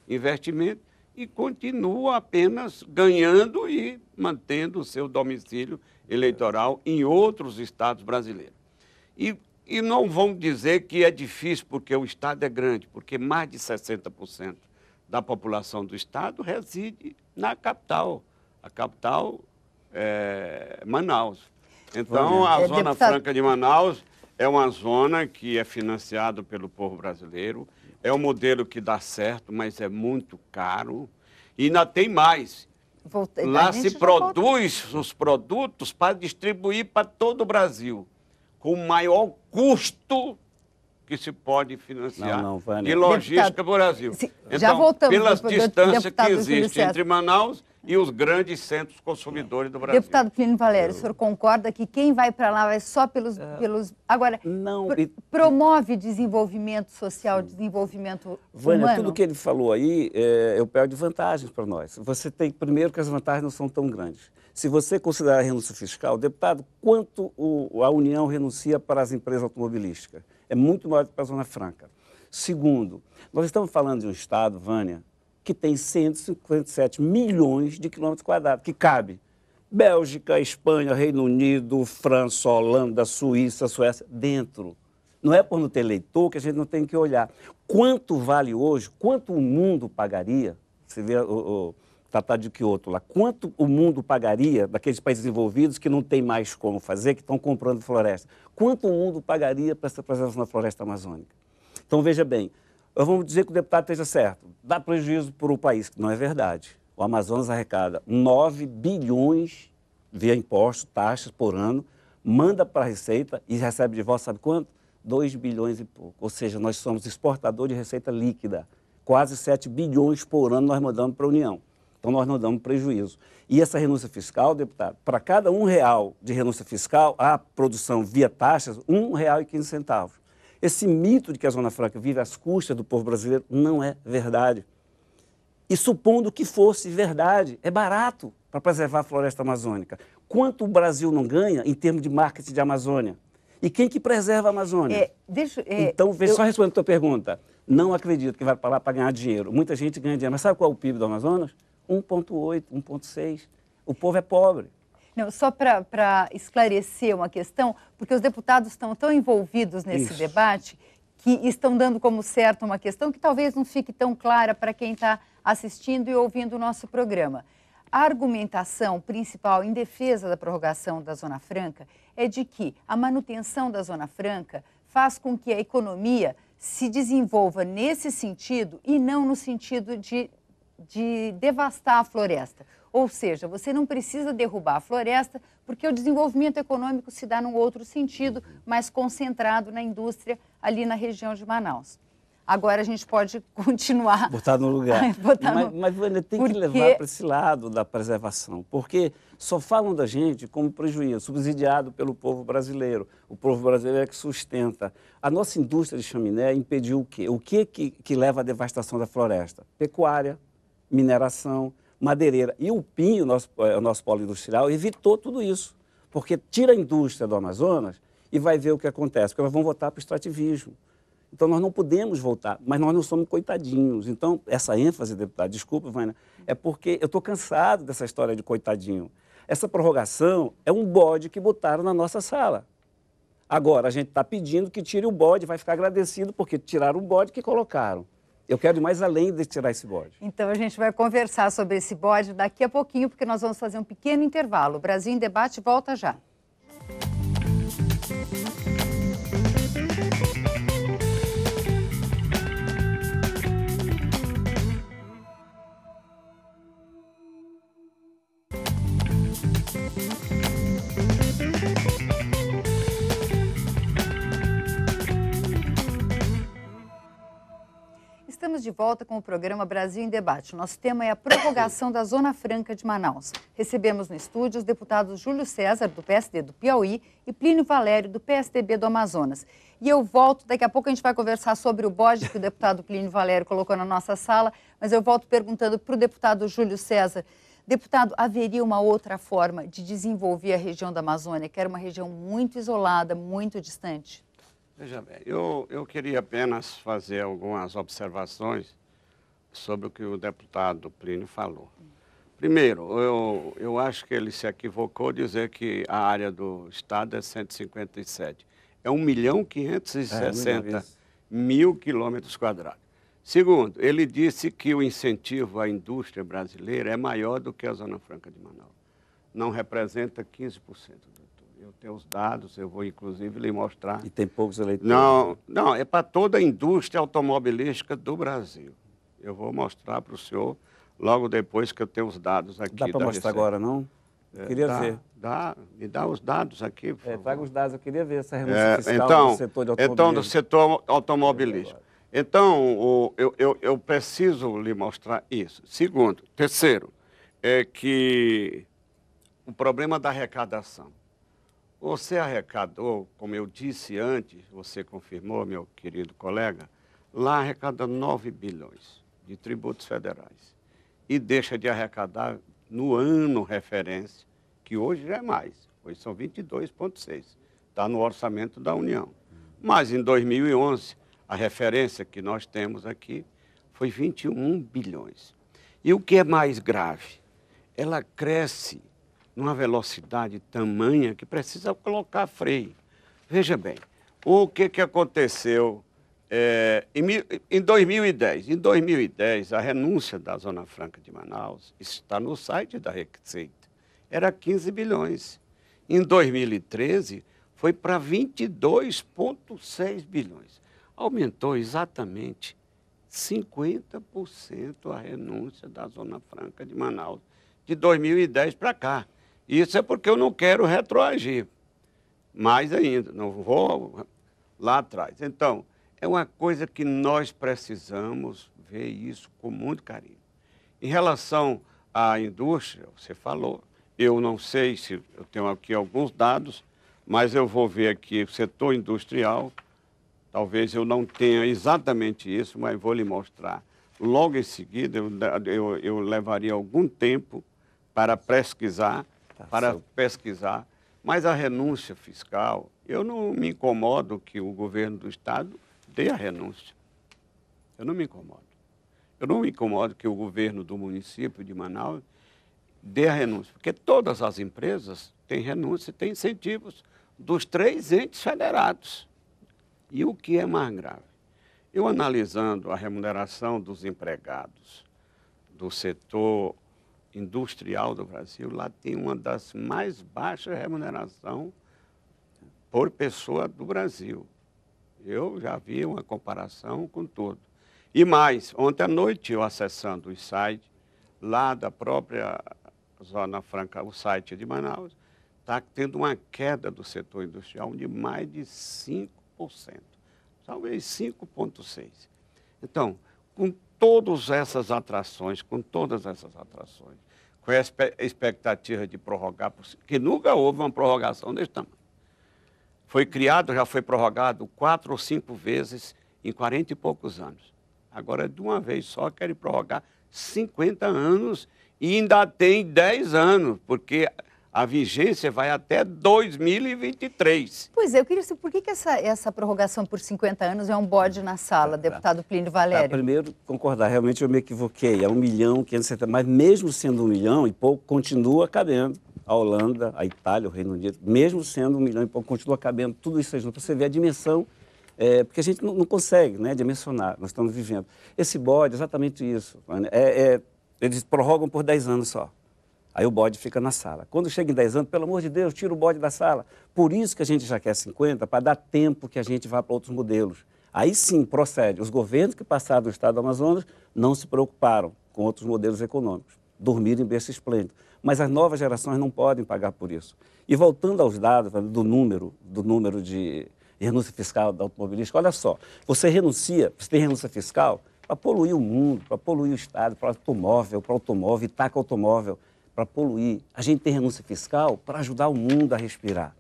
investimentos, e continua apenas ganhando e mantendo o seu domicílio eleitoral em outros estados brasileiros. E não vão dizer que é difícil porque o estado é grande, porque mais de 60% da população do estado reside na capital. A capital é Manaus. Então, a Zona Franca de Manaus é uma zona que é financiada pelo povo brasileiro, é um modelo que dá certo, mas é muito caro. E ainda tem mais. Lá se produz os produtos para distribuir para todo o Brasil, com o maior custo que se pode financiar de logística do Brasil. Então, já voltamos, pelas distâncias que existem entre Manaus e os grandes centros consumidores do Brasil. Deputado Plínio Valério, o senhor concorda que quem vai para lá vai só pelos... Agora, não, promove desenvolvimento social, desenvolvimento Vânia, humano? tudo que ele falou aí, eu pego de vantagens para nós. Você tem, primeiro, que as vantagens não são tão grandes. Se você considerar a renúncia fiscal, deputado, quanto a União renuncia para as empresas automobilísticas? É muito maior do que para a Zona Franca. Segundo, nós estamos falando de um estado, Vânia, que tem 157 milhões de quilômetros quadrados, que cabe Bélgica, Espanha, Reino Unido, França, Holanda, Suíça, Suécia, dentro. Não é por não ter eleitor que a gente não tem que olhar. Quanto vale hoje, quanto o mundo pagaria, você vê o Tratado de Quioto lá, quanto o mundo pagaria daqueles países desenvolvidos que não tem mais como fazer, que estão comprando floresta, quanto o mundo pagaria para essa presença na floresta amazônica? Então, veja bem, vamos dizer que o deputado esteja certo, dá prejuízo para o país, que não é verdade. O Amazonas arrecada 9 bilhões via impostos, taxas por ano, manda para a Receita e recebe de volta, sabe quanto? 2 bilhões e pouco. Ou seja, nós somos exportador de receita líquida. Quase 7 bilhões por ano nós mandamos para a União. Então, nós não damos prejuízo. E essa renúncia fiscal, deputado, para cada R$1 de renúncia fiscal, a produção via taxas, R$1,15. Esse mito de que a Zona Franca vive às custas do povo brasileiro não é verdade. E supondo que fosse verdade, é barato para preservar a floresta amazônica. Quanto o Brasil não ganha em termos de marketing de Amazônia? E quem que preserva a Amazônia? Então, só respondendo a tua pergunta. Não acredito que vai para lá para ganhar dinheiro. Muita gente ganha dinheiro. Mas sabe qual é o PIB do Amazonas? 1,8, 1,6. O povo é pobre. Não, só para esclarecer uma questão, porque os deputados estão tão envolvidos nesse debate que estão dando como certo uma questão que talvez não fique tão clara para quem está assistindo e ouvindo o nosso programa. A argumentação principal em defesa da prorrogação da Zona Franca é de que a manutenção da Zona Franca faz com que a economia se desenvolva nesse sentido e não no sentido de devastar a floresta. Ou seja, você não precisa derrubar a floresta porque o desenvolvimento econômico se dá num outro sentido, mais concentrado na indústria ali na região de Manaus. Agora a gente pode continuar... Botar no lugar. Mas Vânia, tem que levar para esse lado da preservação, porque só falam da gente como prejuízo, subsidiado pelo povo brasileiro. O povo brasileiro é que sustenta. A nossa indústria de chaminé impediu o quê? O que leva à devastação da floresta? Pecuária, mineração, madeireira. E o pinho, o nosso polo industrial, evitou tudo isso, porque tira a indústria do Amazonas e vai ver o que acontece, porque elas vão voltar para o extrativismo. Então, nós não podemos voltar, mas nós não somos coitadinhos. Então, essa ênfase, deputado, desculpa, Vânia, é porque eu estou cansado dessa história de coitadinho. Essa prorrogação é um bode que botaram na nossa sala. Agora, a gente está pedindo que tire o bode, vai ficar agradecido porque tiraram o bode que colocaram. Eu quero ir mais além de tirar esse bode. Então, a gente vai conversar sobre esse bode daqui a pouquinho, porque nós vamos fazer um pequeno intervalo. O Brasil em Debate volta já. Estamos de volta com o programa Brasil em Debate. O nosso tema é a prorrogação da Zona Franca de Manaus. Recebemos no estúdio os deputados Júlio César, do PSD do Piauí, e Plínio Valério, do PSDB do Amazonas. E eu volto, daqui a pouco a gente vai conversar sobre o bode que o deputado Plínio Valério colocou na nossa sala, mas eu volto perguntando para o deputado Júlio César. Deputado, haveria uma outra forma de desenvolver a região da Amazônia, que era uma região muito isolada, muito distante? Veja bem, eu queria apenas fazer algumas observações sobre o que o deputado Plínio falou. Primeiro, eu acho que ele se equivocou dizer que a área do estado é 157. É 1.560.000 quilômetros quadrados. Segundo, ele disse que o incentivo à indústria brasileira é maior do que a Zona Franca de Manaus. Não representa 15%. Eu tenho os dados, eu vou inclusive lhe mostrar. E tem poucos eleitores. Não, é para toda a indústria automobilística do Brasil. Eu vou mostrar para o senhor logo depois que eu tenho os dados aqui. Dá para mostrar agora, não? Queria ver. Me dá os dados aqui. Traga os dados, eu queria ver essa renúncia fiscal do setor de automobilismo. Então, do setor automobilístico. Então, eu preciso lhe mostrar isso. Segundo, terceiro, é que o problema da arrecadação. Você arrecadou, como eu disse antes, você confirmou, meu querido colega, lá arrecada 9 bilhões de tributos federais e deixa de arrecadar no ano referência, que hoje já é mais, hoje são 22,6, está no orçamento da União. Mas em 2011, a referência que nós temos aqui foi 21 bilhões. E o que é mais grave? Ela cresce numa velocidade tamanha que precisa colocar freio. Veja bem, o que aconteceu em 2010? Em 2010, a renúncia da Zona Franca de Manaus está no site da Receita. Era 15 bilhões. Em 2013, foi para 22,6 bilhões. Aumentou exatamente 50% a renúncia da Zona Franca de Manaus, de 2010 para cá. Isso é porque eu não quero retroagir. Mais ainda, não vou lá atrás. Então, é uma coisa que nós precisamos ver isso com muito carinho. Em relação à indústria, você falou, eu não sei se eu tenho aqui alguns dados, mas eu vou ver aqui o setor industrial. Talvez eu não tenha exatamente isso, mas vou lhe mostrar. Logo em seguida, eu levaria algum tempo para pesquisar, mas a renúncia fiscal, eu não me incomodo que o governo do estado dê a renúncia. Eu não me incomodo. Eu não me incomodo que o governo do município de Manaus dê a renúncia, porque todas as empresas têm renúncia, têm incentivos dos 3 entes federados. E o que é mais grave? Eu analisando a remuneração dos empregados do setor industrial do Brasil, lá tem uma das mais baixas remunerações por pessoa do Brasil. Eu já vi uma comparação com tudo. E mais, ontem à noite eu acessando o site lá da própria Zona Franca, o site de Manaus, está tendo uma queda do setor industrial de mais de 5%, talvez 5,6%. Então, com todas essas atrações, com a expectativa de prorrogar, que nunca houve uma prorrogação desse tamanho. Foi criado, já foi prorrogado 4 ou 5 vezes em 40 e poucos anos. Agora, de uma vez só, querem prorrogar 50 anos e ainda tem 10 anos, porque a vigência vai até 2023. Pois é, eu queria saber por que essa prorrogação por 50 anos é um bode na sala, deputado Plínio Valério? Primeiro, concordar, realmente eu me equivoquei, é 1.570.000, mas mesmo sendo 1 milhão e pouco, continua cabendo. A Holanda, a Itália, o Reino Unido, mesmo sendo 1 milhão e pouco, continua cabendo tudo isso aí junto, para você ver a dimensão, porque a gente não consegue, né, dimensionar, nós estamos vivendo. Esse bode, exatamente isso, eles prorrogam por 10 anos só. Aí o bode fica na sala. Quando chega em 10 anos, pelo amor de Deus, tira o bode da sala. Por isso que a gente já quer 50, para dar tempo que a gente vá para outros modelos. Aí sim, procede. Os governos que passaram do estado do Amazonas não se preocuparam com outros modelos econômicos. Dormiram em berço esplêndido. Mas as novas gerações não podem pagar por isso. E voltando aos dados do número de renúncia fiscal da automobilística, olha só, você tem renúncia fiscal para poluir o mundo, para poluir o Estado, para automóvel, Itaca Automóvel, para poluir. A gente tem renúncia fiscal para ajudar o mundo a respirar.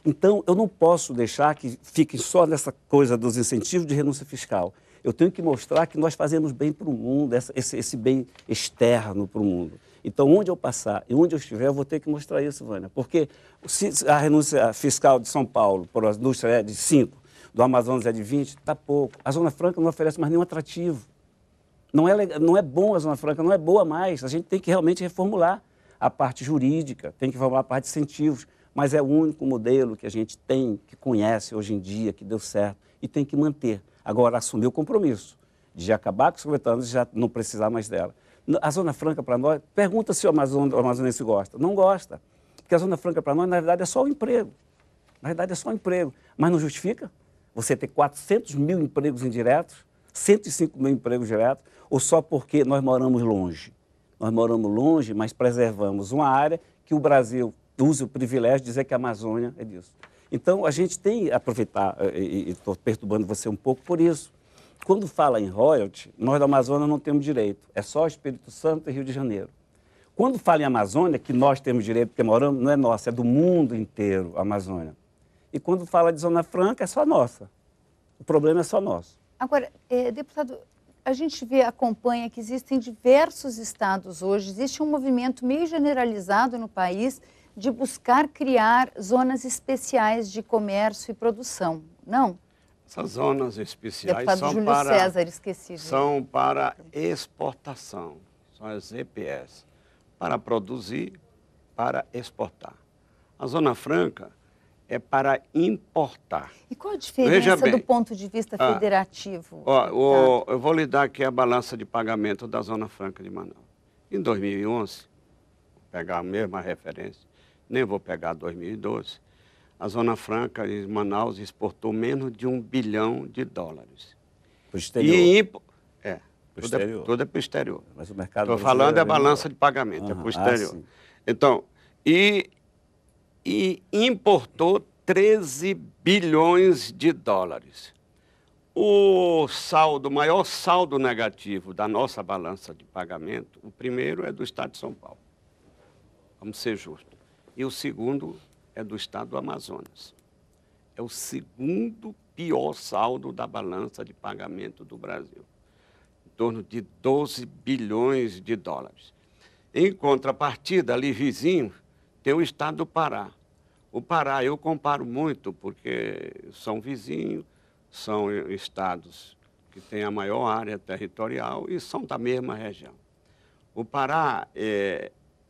Então, eu não posso deixar que fique só nessa coisa dos incentivos de renúncia fiscal. Eu tenho que mostrar que nós fazemos bem para o mundo, esse bem externo para o mundo. Então, onde eu passar e onde eu estiver, eu vou ter que mostrar isso, Vânia. Porque se a renúncia fiscal de São Paulo, por a indústria, é de 5, do Amazonas é de 20, está pouco. A Zona Franca não oferece mais nenhum atrativo. Não é bom a Zona Franca, não é boa mais. A gente tem que realmente reformular a parte jurídica, tem que reformular a parte de incentivos. Mas é o único modelo que a gente tem, que conhece hoje em dia, que deu certo, e tem que manter. Agora, assumir o compromisso de acabar com os 50 anos e já não precisar mais dela. A Zona Franca, para nós, pergunta se o amazonense gosta. Não gosta, porque a Zona Franca, para nós, na verdade, é só o emprego. Na verdade, é só o emprego. Mas não justifica você ter 400 mil empregos indiretos, 105 mil empregos diretos, ou só porque nós moramos longe. Nós moramos longe, mas preservamos uma área que o Brasil use o privilégio de dizer que a Amazônia é disso. Então, a gente tem que aproveitar, e estou perturbando você um pouco por isso. Quando fala em royalty, nós da Amazônia não temos direito. É só Espírito Santo e Rio de Janeiro. Quando fala em Amazônia, que nós temos direito, porque moramos, não é nossa, é do mundo inteiro a Amazônia. E quando fala de Zona Franca, é só nossa. O problema é só nosso. Agora, deputado, a gente acompanha que existem diversos estados hoje, existe um movimento meio generalizado no país de buscar criar zonas especiais de comércio e produção, não? Essas zonas especiais são para exportação, são as EPS, para produzir, para exportar. A Zona Franca é para importar. E qual a diferença do ponto de vista federativo? Eu vou lhe dar aqui a balança de pagamento da Zona Franca de Manaus. Em 2011, vou pegar a mesma referência, nem vou pegar 2012, a Zona Franca de Manaus exportou menos de $1 bilhão. Para o exterior? Tudo é para o exterior. Mas o mercado estou falando da balança de pagamento, é para o exterior. Então, e importou $13 bilhões. O maior saldo negativo da nossa balança de pagamento, o primeiro é do Estado de São Paulo, vamos ser justos. E o segundo é do Estado do Amazonas. É o segundo pior saldo da balança de pagamento do Brasil, em torno de $12 bilhões. Em contrapartida, ali vizinho, tem o Estado do Pará. O Pará eu comparo muito, porque são vizinhos, são estados que têm a maior área territorial e são da mesma região. O Pará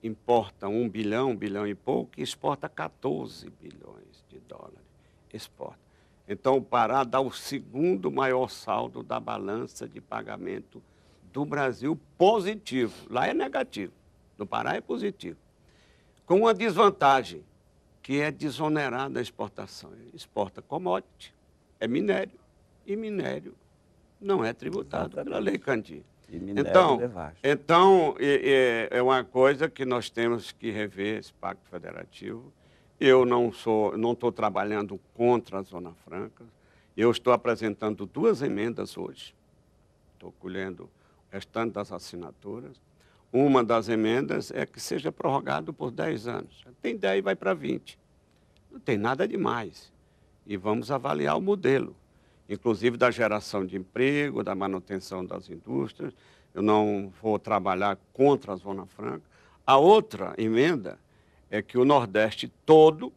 importa $1 bilhão, $1 bilhão e pouco, e exporta $14 bilhões. Exporta. Então, o Pará dá o segundo maior saldo da balança de pagamento do Brasil positivo. Lá é negativo, no Pará é positivo. Com uma desvantagem, que é desonerada a exportação. Exporta commodity, é minério, e minério não é tributado pela Lei Candir. Então, é uma coisa que nós temos que rever esse Pacto Federativo. Eu não estou trabalhando contra a Zona Franca. Eu estou apresentando 2 emendas hoje. Estou colhendo o restante das assinaturas. Uma das emendas é que seja prorrogado por 10 anos. Tem 10 e vai para 20. Não tem nada demais. E vamos avaliar o modelo, inclusive da geração de emprego, da manutenção das indústrias. Eu não vou trabalhar contra a Zona Franca. A outra emenda é que o Nordeste todo,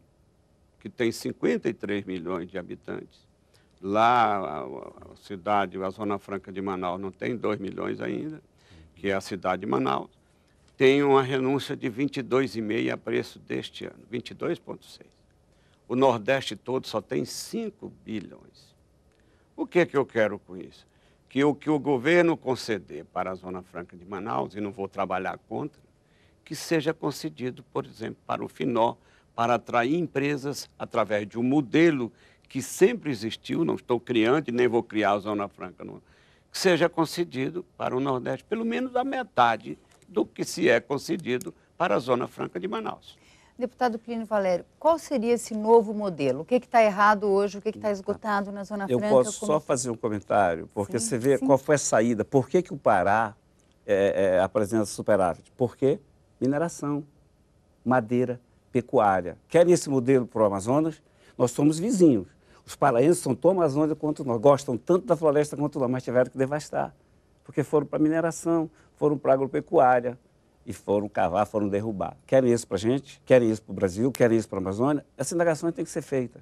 que tem 53 milhões de habitantes, lá a Zona Franca de Manaus não tem 2 milhões ainda, que é a cidade de Manaus, tem uma renúncia de 22,5 a preço deste ano, 22,6. O Nordeste todo só tem 5 bilhões. O que é que eu quero com isso? Que o governo conceder para a Zona Franca de Manaus, e não vou trabalhar contra, que seja concedido, por exemplo, para o Finó, para atrair empresas através de um modelo que sempre existiu, não estou criando e nem vou criar a Zona Franca, não, que seja concedido para o Nordeste, pelo menos a metade do que se é concedido para a Zona Franca de Manaus. Deputado Plínio Valério, qual seria esse novo modelo? O que está errado hoje? O que está esgotado na Zona Franca? Eu posso só fazer um comentário, porque você vê qual foi a saída. Por que o Pará apresenta superávit? Porque mineração, madeira, pecuária. Querem esse modelo para o Amazonas? Nós somos vizinhos. Os paraenses são tão amazônicos quanto nós, gostam tanto da floresta quanto nós, mas tiveram que devastar, porque foram para mineração, foram para agropecuária, e foram cavar, foram derrubar. Querem isso para a gente? Querem isso para o Brasil? Querem isso para a Amazônia? Essas indagações têm que ser feitas.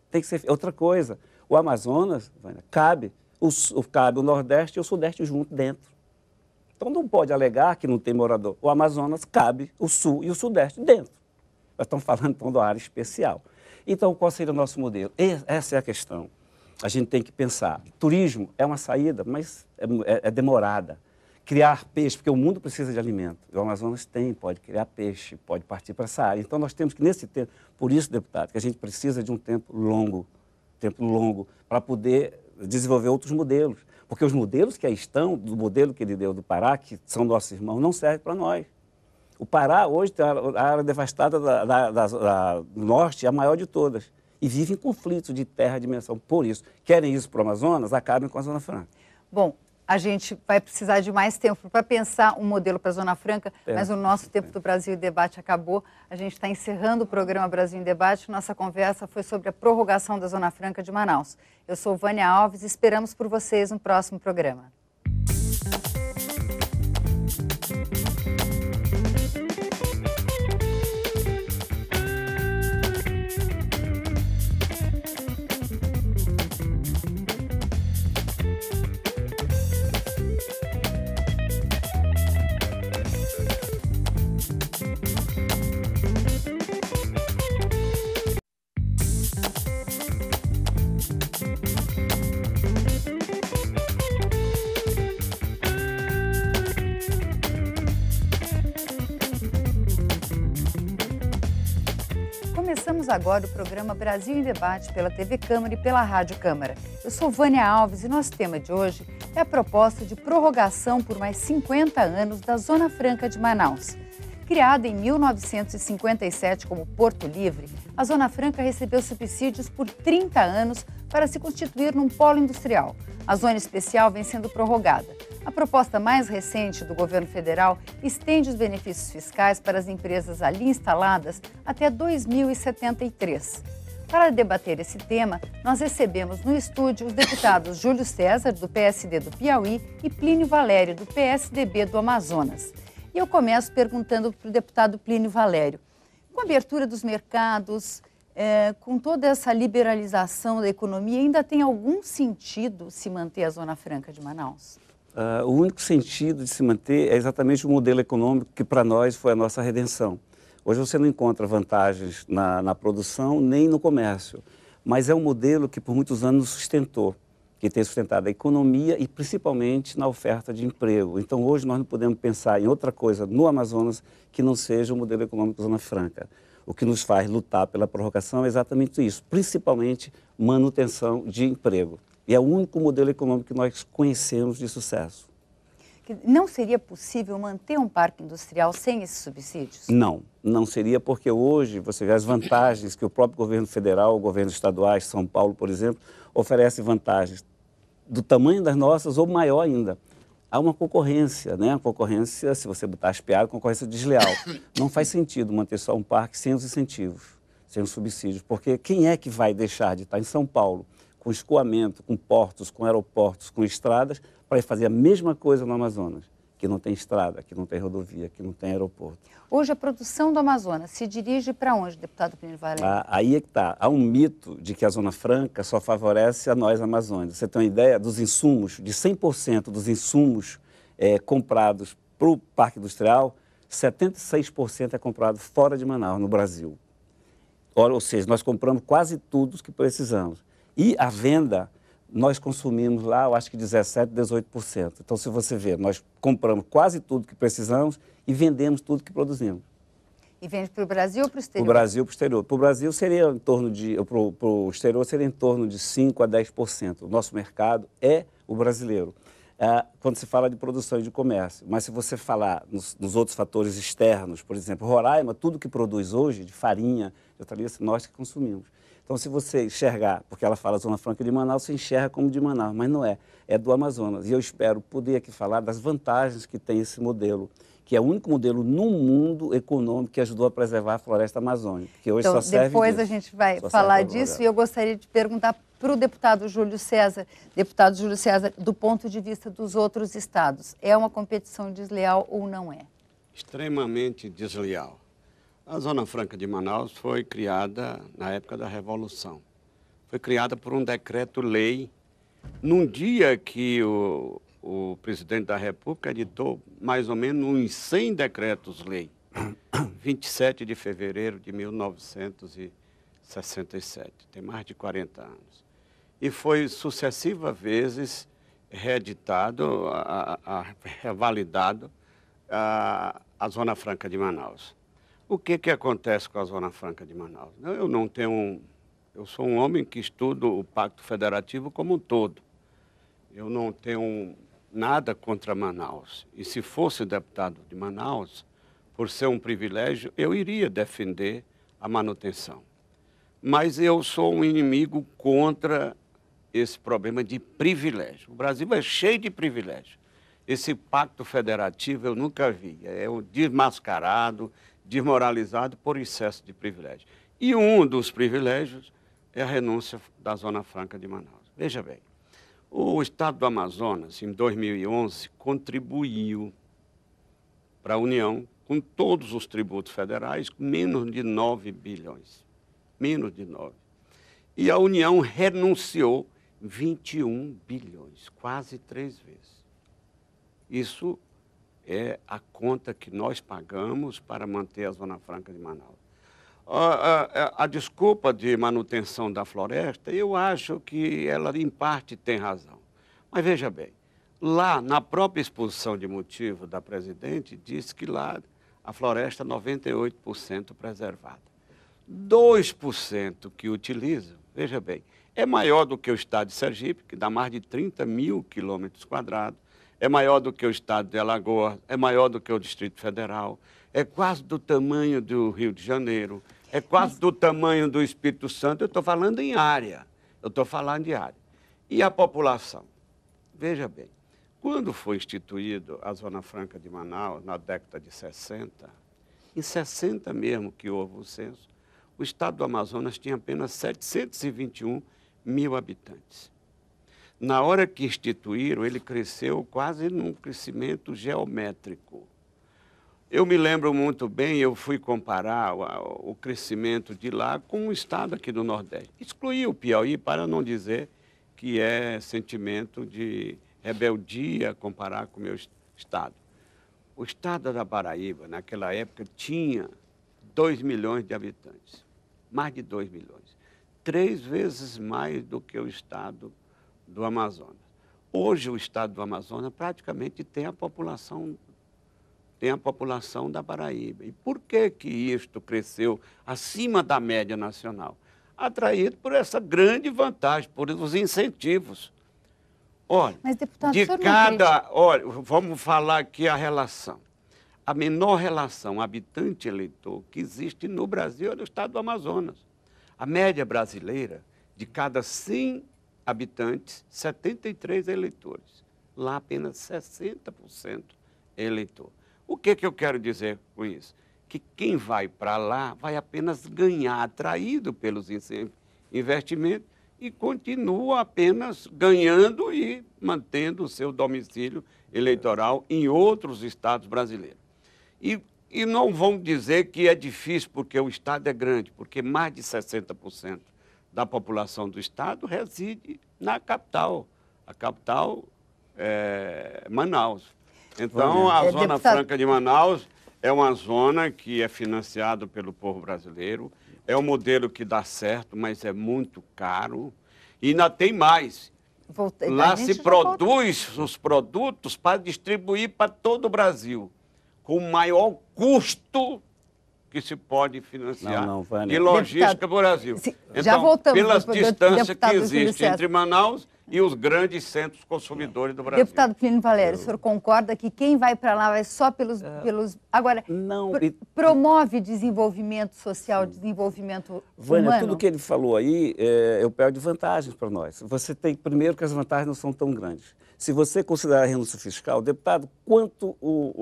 Tem que ser outra coisa. O Amazonas, cabe o Nordeste e o Sudeste junto dentro. Então não pode alegar que não tem morador. O Amazonas cabe o Sul e o Sudeste dentro. Nós estamos falando então da área especial. Então qual seria o nosso modelo? Essa é a questão. A gente tem que pensar. Turismo é uma saída, mas é demorada. Criar peixe, porque o mundo precisa de alimento. O Amazonas pode criar peixe, pode partir para essa área. Então nós temos que, nesse tempo, por isso, deputado, que a gente precisa de um tempo longo, para poder desenvolver outros modelos. Porque os modelos que aí estão, do modelo que ele deu do Pará, que são nossos irmãos, não servem para nós. O Pará hoje tem a área devastada do norte, a maior de todas. E vive em conflitos de terra e dimensão. Por isso, querem isso para o Amazonas, acabem com a Zona Franca. Bom, a gente vai precisar de mais tempo para pensar um modelo para a Zona Franca, mas o nosso tempo do Brasil em Debate acabou. A gente está encerrando o programa Brasil em Debate. Nossa conversa foi sobre a prorrogação da Zona Franca de Manaus. Eu sou Vânia Alves e esperamos por vocês no próximo programa. Começamos agora o programa Brasil em Debate pela TV Câmara e pela Rádio Câmara. Eu sou Vânia Alves e nosso tema de hoje é a proposta de prorrogação por mais 50 anos da Zona Franca de Manaus. Criada em 1957 como Porto Livre, a Zona Franca recebeu subsídios por 30 anos para se constituir num polo industrial. A Zona Especial vem sendo prorrogada. A proposta mais recente do governo federal estende os benefícios fiscais para as empresas ali instaladas até 2073. Para debater esse tema, nós recebemos no estúdio os deputados Júlio César, do PSD do Piauí, e Plínio Valério, do PSDB do Amazonas. E eu começo perguntando para o deputado Plínio Valério, com a abertura dos mercados, com toda essa liberalização da economia, ainda tem algum sentido se manter a Zona Franca de Manaus? O único sentido de se manter é exatamente o modelo econômico que para nós foi a nossa redenção. Hoje você não encontra vantagens na produção nem no comércio, mas é um modelo que por muitos anos sustentou, que tem sustentado a economia e principalmente na oferta de emprego. Então hoje nós não podemos pensar em outra coisa no Amazonas que não seja o modelo econômico da Zona Franca. O que nos faz lutar pela prorrogação é exatamente isso, principalmente manutenção de emprego. E é o único modelo econômico que nós conhecemos de sucesso. Não seria possível manter um parque industrial sem esses subsídios? Não seria, porque hoje você vê as vantagens que o próprio governo federal, o governo estaduais, São Paulo, por exemplo, oferece vantagens do tamanho das nossas ou maior ainda. Há uma concorrência, né? A concorrência, se você botar as piadas, concorrência desleal. Não faz sentido manter só um parque sem os incentivos, sem os subsídios, porque quem é que vai deixar de estar em São Paulo com escoamento, com portos, com aeroportos, com estradas, para fazer a mesma coisa no Amazonas, que não tem estrada, que não tem rodovia, que não tem aeroporto. Hoje a produção do Amazonas se dirige para onde, deputado Plínio Valério? Aí é que está. Há um mito de que a Zona Franca só favorece a nós amazônicos. Você tem uma ideia dos insumos, de 100% dos insumos comprados para o Parque Industrial, 76% é comprado fora de Manaus, no Brasil. Ou seja, nós compramos quase tudo que precisamos. E a venda, nós consumimos lá, eu acho que 17%, 18%. Então, se você ver, nós compramos quase tudo que precisamos e vendemos tudo que produzimos. E vende para o Brasil ou para o exterior? Para o Brasil e para o exterior. Para o Brasil seria em torno de, para o exterior seria em torno de 5% a 10%. O nosso mercado é o brasileiro. quando se fala de produção e de comércio. Mas se você falar nos outros fatores externos, por exemplo, Roraima, tudo que produz hoje, de farinha, de hortaliça, nós que consumimos. Então, se você enxergar, porque ela fala Zona Franca de Manaus, você enxerga como de Manaus, mas não é, é do Amazonas. E eu espero poder aqui falar das vantagens que tem esse modelo, que é o único modelo no mundo econômico que ajudou a preservar a floresta amazônica, que hoje então, só serve depois disso. A gente vai falar disso, e eu gostaria de perguntar para o deputado Júlio César, do ponto de vista dos outros estados, é uma competição desleal ou não é? Extremamente desleal. A Zona Franca de Manaus foi criada na época da Revolução. Foi criada por um decreto-lei, num dia que o presidente da República editou mais ou menos uns 100 decretos-lei, 27 de fevereiro de 1967, tem mais de 40 anos. E foi sucessivas vezes reeditado, revalidado a Zona Franca de Manaus. O que acontece com a Zona Franca de Manaus? Eu sou um homem que estudo o Pacto Federativo como um todo. Eu não tenho nada contra Manaus. E se fosse deputado de Manaus, por ser um privilégio, eu iria defender a manutenção. Mas eu sou um inimigo contra esse problema de privilégio. O Brasil é cheio de privilégio. Esse Pacto Federativo eu nunca vi. É um desmascarado, desmoralizado por excesso de privilégio. E um dos privilégios é a renúncia da Zona Franca de Manaus. Veja bem, o Estado do Amazonas, em 2011, contribuiu para a União, com todos os tributos federais, menos de 9 bilhões. Menos de 9. E a União renunciou 21 bilhões, quase 3 vezes. Isso é a conta que nós pagamos para manter a Zona Franca de Manaus. A desculpa de manutenção da floresta, eu acho que ela, em parte, tem razão. Mas veja bem, lá na própria exposição de motivo da presidente, diz que lá a floresta é 98% preservada. 2% que utiliza, veja bem, é maior do que o estado de Sergipe, que dá mais de 30 mil quilômetros quadrados, é maior do que o estado de Alagoas, é maior do que o Distrito Federal, é quase do tamanho do Rio de Janeiro, é quase do tamanho do Espírito Santo. Eu estou falando em área, E a população? Veja bem, quando foi instituído a Zona Franca de Manaus, na década de 60, em 60 mesmo que houve o censo, o estado do Amazonas tinha apenas 721 mil habitantes. Na hora que instituíram, ele cresceu quase num crescimento geométrico. Eu me lembro muito bem, eu fui comparar o crescimento de lá com o estado aqui do Nordeste. Excluí o Piauí para não dizer que é sentimento de rebeldia comparar com o meu estado. O estado da Paraíba, naquela época, tinha 2 milhões de habitantes, mais de 2 milhões, 3 vezes mais do que o estado do Amazonas. Hoje, o estado do Amazonas praticamente tem a população da Paraíba. E por que isto cresceu acima da média nacional? Atraído por essa grande vantagem, por os incentivos. Olha, mas, deputado, olha, vamos falar aqui a relação. A menor relação habitante-eleitor que existe no Brasil é do estado do Amazonas. A média brasileira, de cada 100 habitantes, 73 eleitores. Lá apenas 60% é eleitor. O que eu quero dizer com isso? Que quem vai para lá vai apenas ganhar, atraído pelos investimentos, e continua apenas ganhando e mantendo o seu domicílio eleitoral em outros estados brasileiros. E não vão dizer que é difícil porque o estado é grande, porque mais de 60% da população do estado reside na capital. A capital é Manaus. Então, a Zona Franca de Manaus é uma zona que é financiada pelo povo brasileiro, é um modelo que dá certo, mas é muito caro. E ainda tem mais. Lá se produz os produtos para distribuir para todo o Brasil, com o maior custo que se pode financiar de logística para o Brasil. Já voltamos, pelas distâncias que existem entre Manaus e os grandes centros consumidores do Brasil. Deputado Plínio Valério, o senhor concorda que quem vai para lá vai só pelos... Agora, não, promove desenvolvimento social, desenvolvimento Vânia, humano? tudo que ele falou aí, eu pego de vantagens para nós. Você tem, primeiro, que as vantagens não são tão grandes. Se você considerar a renúncia fiscal, deputado, quanto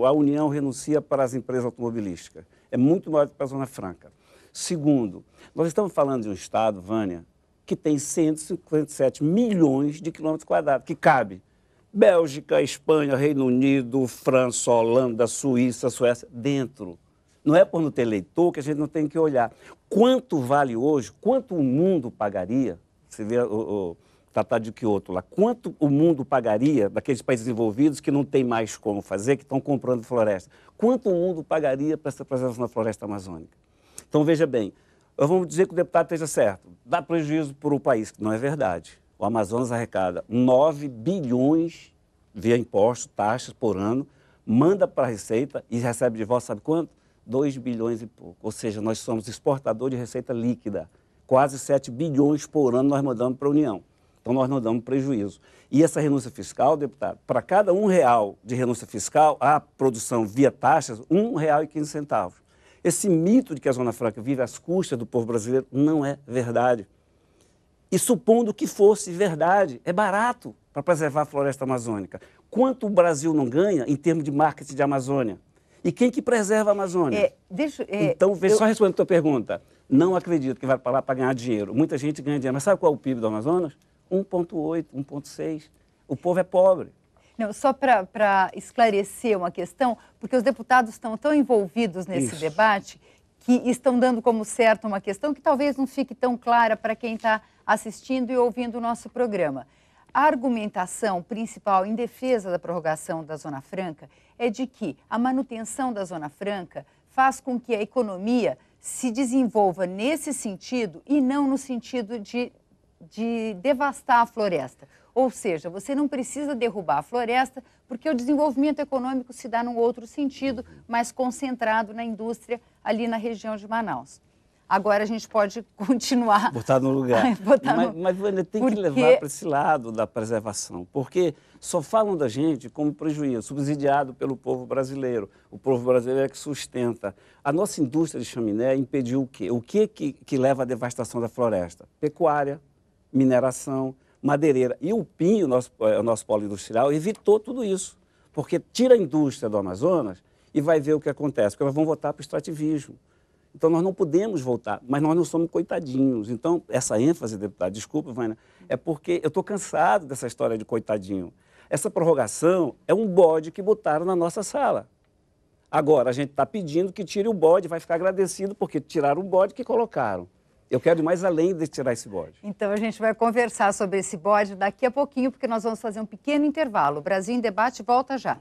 a União renuncia para as empresas automobilísticas? É muito maior do que para a Zona Franca. Segundo, nós estamos falando de um estado, Vânia, que tem 157 milhões de quilômetros quadrados, que cabe Bélgica, Espanha, Reino Unido, França, Holanda, Suíça, Suécia, dentro. Não é por não ter eleitor que a gente não tem que olhar. Quanto vale hoje, quanto o mundo pagaria, você vê o Tratado de Kyoto lá, quanto o mundo pagaria daqueles países desenvolvidos que não tem mais como fazer, que estão comprando floresta, quanto o mundo pagaria para essa presença na floresta amazônica? Então, veja bem, vamos dizer que o deputado esteja certo, dá prejuízo para o país, que não é verdade. O Amazonas arrecada 9 bilhões via impostos, taxas por ano, manda para a Receita e recebe de volta, sabe quanto? 2 bilhões e pouco. Ou seja, nós somos exportador de receita líquida. Quase 7 bilhões por ano nós mandamos para a União. Então, nós não damos prejuízo. E essa renúncia fiscal, deputado, para cada R$1 de renúncia fiscal, a produção via taxas, R$1,15. Esse mito de que a Zona Franca vive às custas do povo brasileiro não é verdade. E supondo que fosse verdade, é barato para preservar a floresta amazônica. Quanto o Brasil não ganha em termos de marketing de Amazônia? E quem que preserva a Amazônia? Então, veja, só respondendo a tua pergunta. Não acredito que vai para lá para ganhar dinheiro. Muita gente ganha dinheiro. Mas sabe qual é o PIB do Amazonas? 1,8, 1,6. O povo é pobre. Não, só para esclarecer uma questão, porque os deputados estão tão envolvidos nesse debate que estão dando como certo uma questão que talvez não fique tão clara para quem está assistindo e ouvindo o nosso programa. A argumentação principal em defesa da prorrogação da Zona Franca é de que a manutenção da Zona Franca faz com que a economia se desenvolva nesse sentido e não no sentido de devastar a floresta. Ou seja, você não precisa derrubar a floresta porque o desenvolvimento econômico se dá num outro sentido, mais concentrado na indústria ali na região de Manaus. Agora a gente pode continuar... Botar no lugar. Mas tem que levar para esse lado da preservação, porque só falam da gente como prejuízo, subsidiado pelo povo brasileiro. O povo brasileiro é que sustenta. A nossa indústria de chaminé impediu o quê? O que leva à devastação da floresta? Pecuária, mineração, madeireira. E o PIN, o nosso polo industrial, evitou tudo isso, porque tira a indústria do Amazonas e vai ver o que acontece, porque nós vamos voltar para o extrativismo. Então, nós não podemos voltar, mas nós não somos coitadinhos. Então, essa ênfase, deputado, desculpa, Vânia, é porque eu estou cansado dessa história de coitadinho. Essa prorrogação é um bode que botaram na nossa sala. Agora, a gente está pedindo que tire o bode, vai ficar agradecido porque tiraram o bode que colocaram. Eu quero ir mais além de tirar esse bode. Então, a gente vai conversar sobre esse bode daqui a pouquinho, porque nós vamos fazer um pequeno intervalo. O Brasil em Debate volta já.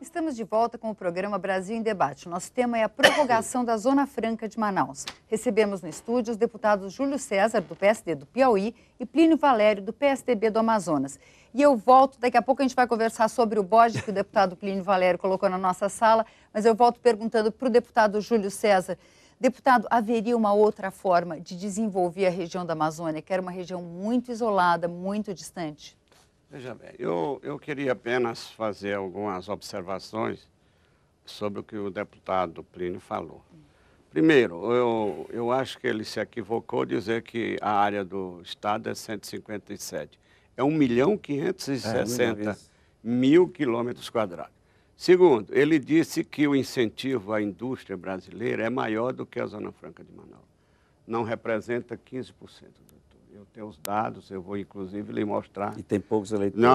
Estamos de volta com o programa Brasil em Debate. Nosso tema é a prorrogação da Zona Franca de Manaus. Recebemos no estúdio os deputados Júlio César, do PSD do Piauí, e Plínio Valério, do PSDB do Amazonas. E eu volto, daqui a pouco a gente vai conversar sobre o bode que o deputado Plínio Valério colocou na nossa sala, mas eu volto perguntando para o deputado Júlio César. Deputado, haveria uma outra forma de desenvolver a região da Amazônia, que era uma região muito isolada, muito distante? Veja bem, eu queria apenas fazer algumas observações sobre o que o deputado Plínio falou. Primeiro, eu acho que ele se equivocou dizer que a área do estado é 157. É 1.560.000 quilômetros quadrados. Segundo, ele disse que o incentivo à indústria brasileira é maior do que a Zona Franca de Manaus. Não representa 15%. Eu tenho os dados, eu vou inclusive lhe mostrar. E tem poucos eleitores?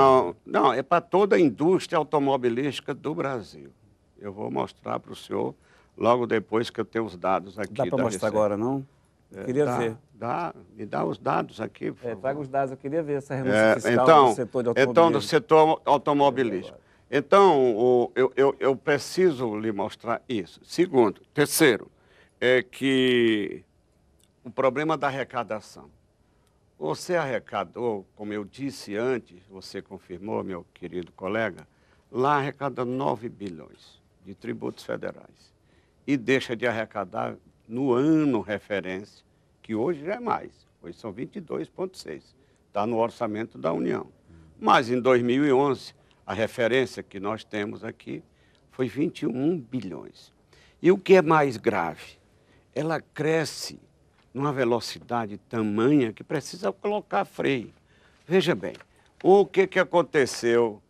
Não, é para toda a indústria automobilística do Brasil. Eu vou mostrar para o senhor logo depois que eu tenho os dados aqui. Dá para mostrar agora, não? Eu queria ver. Me dá os dados aqui, por favor. Traga os dados, eu queria ver essa renúncia fiscal do setor de automobilismo. Então, do setor automobilístico. Então, eu preciso lhe mostrar isso. Segundo, terceiro, é que o problema da arrecadação. Você arrecadou, como eu disse antes, você confirmou, meu querido colega, lá arrecada 9 bilhões de tributos federais e deixa de arrecadar no ano referência, que hoje já é mais, hoje são 22,6, está no orçamento da União. Mas em 2011, a referência que nós temos aqui foi 21 bilhões. E o que é mais grave? Ela cresce numa velocidade tamanha que precisa colocar freio. Veja bem, o que aconteceu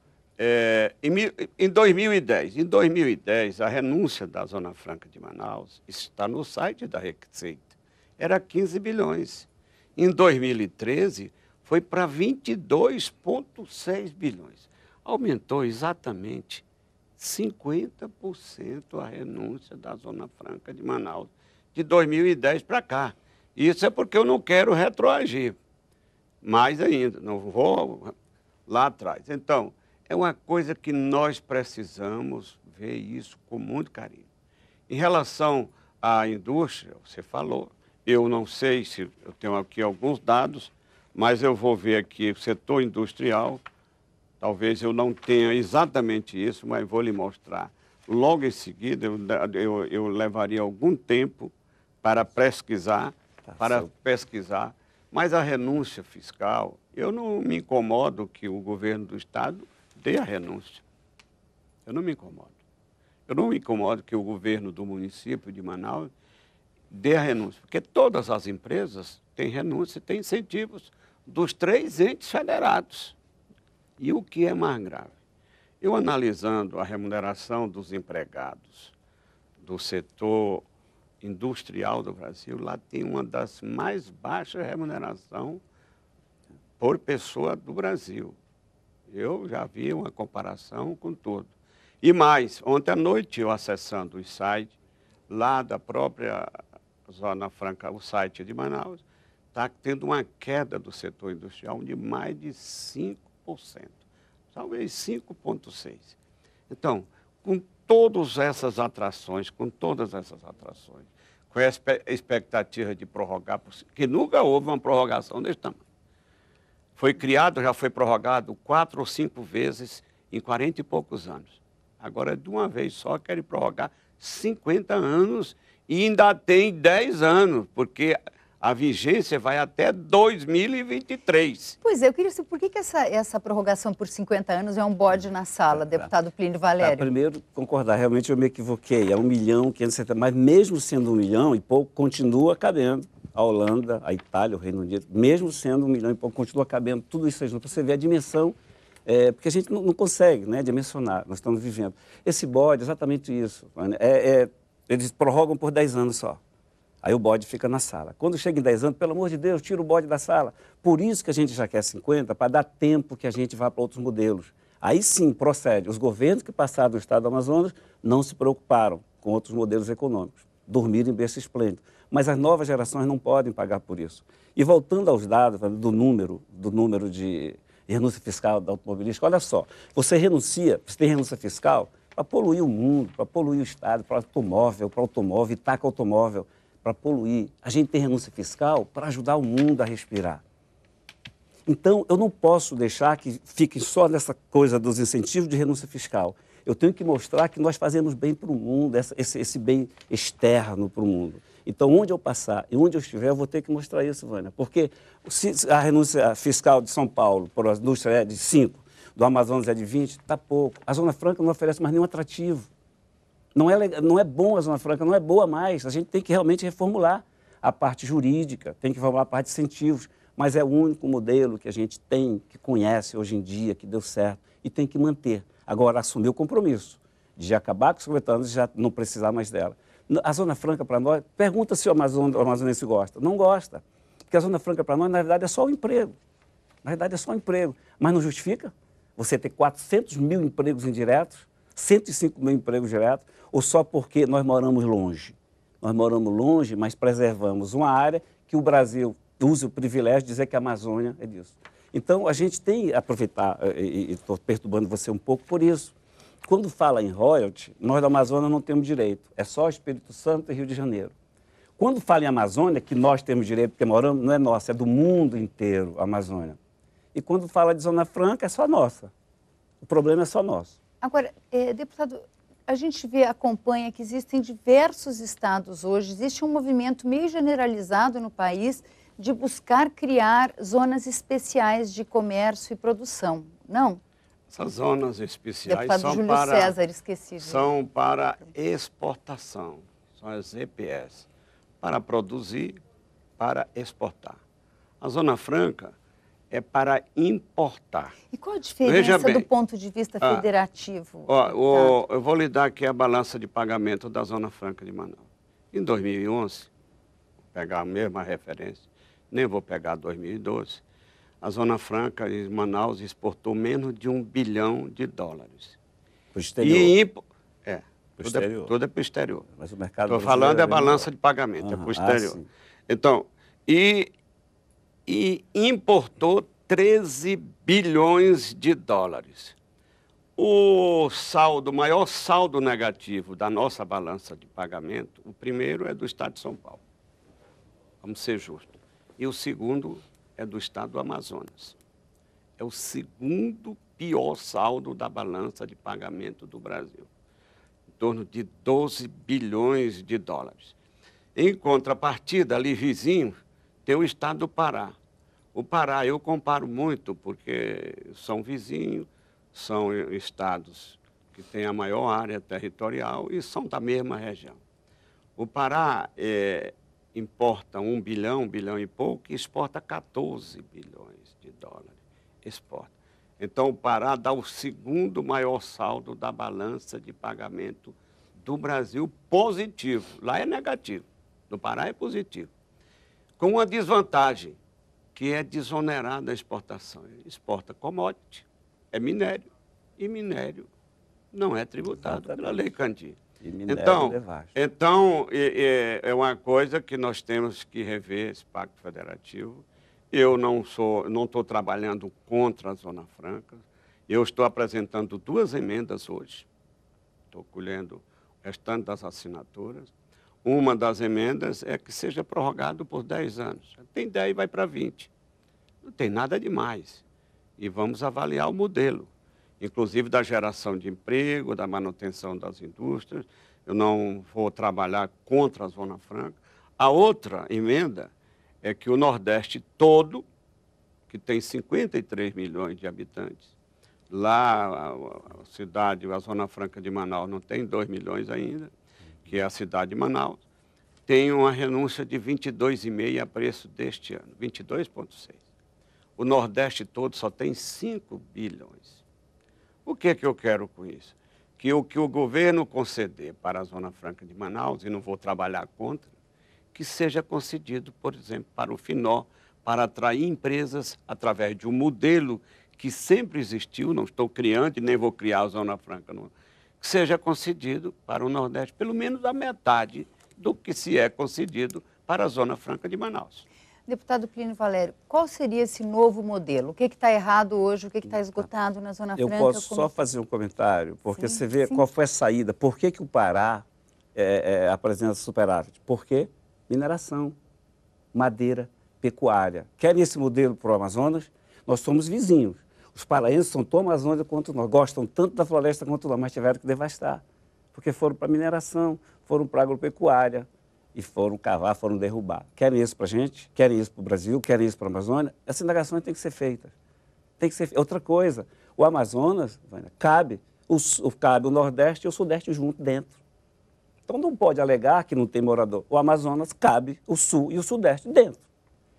em 2010? Em 2010, a renúncia da Zona Franca de Manaus, isso está no site da Receita, era 15 bilhões. Em 2013, foi para 22,6 bilhões. Aumentou exatamente 50% a renúncia da Zona Franca de Manaus, de 2010 para cá. Isso é porque eu não quero retroagir. Mais ainda, não vou lá atrás. Então, é uma coisa que nós precisamos ver isso com muito carinho. Em relação à indústria, você falou, eu não sei se eu tenho aqui alguns dados, mas eu vou ver aqui o setor industrial. Talvez eu não tenha exatamente isso, mas vou lhe mostrar. Logo em seguida, eu levaria algum tempo para pesquisar, mas a renúncia fiscal, eu não me incomodo que o governo do Estado dê a renúncia. Eu não me incomodo. Eu não me incomodo que o governo do município de Manaus dê a renúncia, porque todas as empresas têm renúncia e têm incentivos dos 3 entes federados. E o que é mais grave? Eu analisando a remuneração dos empregados do setor industrial do Brasil, lá tem uma das mais baixas remunerações por pessoa do Brasil. Eu já vi uma comparação com tudo. E mais, ontem à noite eu acessando o site lá da própria Zona Franca, o site de Manaus, está tendo uma queda do setor industrial de mais de 5%, talvez 5,6%. Então, com todas essas atrações, com a expectativa de prorrogar, porque nunca houve uma prorrogação desse tamanho. Foi criado, já foi prorrogado 4 ou 5 vezes em 40 e poucos anos. Agora, de uma vez só, querem prorrogar 50 anos e ainda tem 10 anos, porque a vigência vai até 2023. Pois é, eu queria saber por que essa prorrogação por 50 anos é um bode na sala, deputado Plínio Valério? Primeiro, concordar, realmente eu me equivoquei, é 1.570.000, mas mesmo sendo 1 milhão e pouco, continua cabendo a Holanda, a Itália, o Reino Unido, mesmo sendo 1 milhão e pouco, continua cabendo tudo isso aí junto, para você ver a dimensão, porque a gente não consegue dimensionar, nós estamos vivendo. Esse bode, exatamente isso, eles prorrogam por 10 anos só. Aí o bode fica na sala. Quando chega em 10 anos, pelo amor de Deus, tira o bode da sala. Por isso que a gente já quer 50, para dar tempo que a gente vá para outros modelos. Aí sim procede. Os governos que passaram do estado do Amazonas não se preocuparam com outros modelos econômicos. Dormiram em berço esplêndido. Mas as novas gerações não podem pagar por isso. E voltando aos dados do número de renúncia fiscal da automobilística, olha só, você tem renúncia fiscal para poluir o mundo, para poluir o estado, para automóvel, e taca automóvel, para poluir. A gente tem renúncia fiscal para ajudar o mundo a respirar. Então, eu não posso deixar que fiquem só nessa coisa dos incentivos de renúncia fiscal. Eu tenho que mostrar que nós fazemos bem para o mundo, esse bem externo para o mundo. Então, onde eu passar e onde eu estiver, eu vou ter que mostrar isso, Vânia. Porque se a renúncia fiscal de São Paulo, por a indústria, é de 5, do Amazonas é de 20, está pouco. A Zona Franca não oferece mais nenhum atrativo. Não é bom a Zona Franca, não é boa mais. A gente tem que realmente reformular a parte jurídica, tem que reformular a parte de incentivos, mas é o único modelo que a gente tem, que conhece hoje em dia, que deu certo, e tem que manter. Agora, assumir o compromisso de acabar com os 50 anos e já não precisar mais dela. A Zona Franca, para nós, pergunta se o amazonense gosta. Não gosta, porque a Zona Franca, para nós, na verdade, é só o emprego. Na verdade, é só o emprego, mas não justifica você ter 400 mil empregos indiretos, 105 mil empregos diretos, ou só porque nós moramos longe. Nós moramos longe, mas preservamos uma área que o Brasil usa o privilégio de dizer que a Amazônia é disso. Então, a gente tem que aproveitar, e estou perturbando você um pouco por isso. Quando fala em royalty, nós da Amazônia não temos direito, é só Espírito Santo e Rio de Janeiro. Quando fala em Amazônia, que nós temos direito, porque moramos, não é nossa, é do mundo inteiro a Amazônia. E quando fala de Zona Franca, é só nossa. O problema é só nosso. Agora, deputado, a gente acompanha que existem diversos estados hoje, existe um movimento meio generalizado no país de buscar criar zonas especiais de comércio e produção, não? Essas zonas especiais Deputado Júlio César, esqueci. São para exportação, são as EPS, para produzir, para exportar. A Zona Franca é para importar. E qual a diferença do ponto de vista federativo? Eu vou lhe dar aqui a balança de pagamento da Zona Franca de Manaus. Em 2011, vou pegar a mesma referência, nem vou pegar 2012, a Zona Franca de Manaus exportou menos de $1 bilhão. Para o exterior. Tudo é para o exterior. Mas o mercado estou falando é a balança de pagamento, é para o exterior. Então, e importou $13 bilhões. O maior saldo negativo da nossa balança de pagamento, o primeiro é do Estado de São Paulo. Vamos ser justos. E o segundo é do Estado do Amazonas. É o segundo pior saldo da balança de pagamento do Brasil. Em torno de $12 bilhões. Em contrapartida, ali vizinho, tem o Estado do Pará. O Pará eu comparo muito, porque são vizinhos, são estados que têm a maior área territorial e são da mesma região. O Pará importa $1 bilhão, $1 bilhão e pouco, e exporta $14 bilhões. Exporta. Então, o Pará dá o segundo maior saldo da balança de pagamento do Brasil positivo. Lá é negativo, no Pará é positivo. Com uma desvantagem, que é desonerada a exportação. Ele exporta commodity, é minério, e minério não é tributado pela Lei Candir. Então, é uma coisa que nós temos que rever esse Pacto Federativo. Eu não estou trabalhando contra a Zona Franca. Eu estou apresentando 2 emendas hoje. Estou colhendo o restante das assinaturas. Uma das emendas é que seja prorrogado por 10 anos. Tem 10 e vai para 20. Não tem nada demais. E vamos avaliar o modelo, inclusive da geração de emprego, da manutenção das indústrias. Eu não vou trabalhar contra a Zona Franca. A outra emenda é que o Nordeste todo, que tem 53 milhões de habitantes, lá a cidade, a Zona Franca de Manaus não tem 2 milhões ainda, que é a cidade de Manaus, tem uma renúncia de 22,5 a preço deste ano, 22,6. O Nordeste todo só tem 5 bilhões. O que eu quero com isso? Que o governo conceder para a Zona Franca de Manaus, e não vou trabalhar contra, que seja concedido, por exemplo, para o Finó, para atrair empresas através de um modelo que sempre existiu, não estou criando e nem vou criar a Zona Franca, não, que seja concedido para o Nordeste, pelo menos a metade do que se é concedido para a Zona Franca de Manaus. Deputado Plínio Valério, qual seria esse novo modelo? O que está errado hoje, o que está esgotado na Zona Franca? Eu posso só fazer um comentário, porque você vê qual foi a saída. Por que o Pará apresenta superávit? Por quê? Mineração, madeira, pecuária. Querem esse modelo para o Amazonas? Nós somos vizinhos. Os paraenses são tão amazônicos quanto nós, gostam tanto da floresta quanto nós, mas tiveram que devastar, porque foram para mineração, foram para agropecuária e foram cavar, foram derrubar. Querem isso para a gente? Querem isso para o Brasil? Querem isso para a Amazônia? Essa indagação tem que ser feita. Tem que ser outra coisa. O Amazonas, cabe o Nordeste e o Sudeste junto dentro. Então não pode alegar que não tem morador. O Amazonas cabe o Sul e o Sudeste dentro.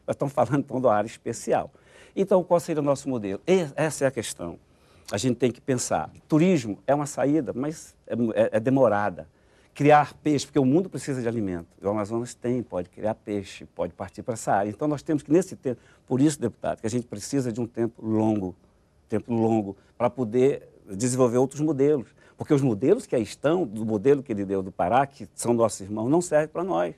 Nós estamos falando então da área especial. Então qual seria o nosso modelo? Essa é a questão. A gente tem que pensar. Turismo é uma saída, mas é demorada. Criar peixe, porque o mundo precisa de alimento. O Amazonas pode criar peixe, pode partir para essa área. Então nós temos que, nesse tempo, por isso, deputado, que a gente precisa de um tempo longo, para poder desenvolver outros modelos. Porque os modelos que aí estão, do modelo que ele deu do Pará, que são nossos irmãos, não servem para nós.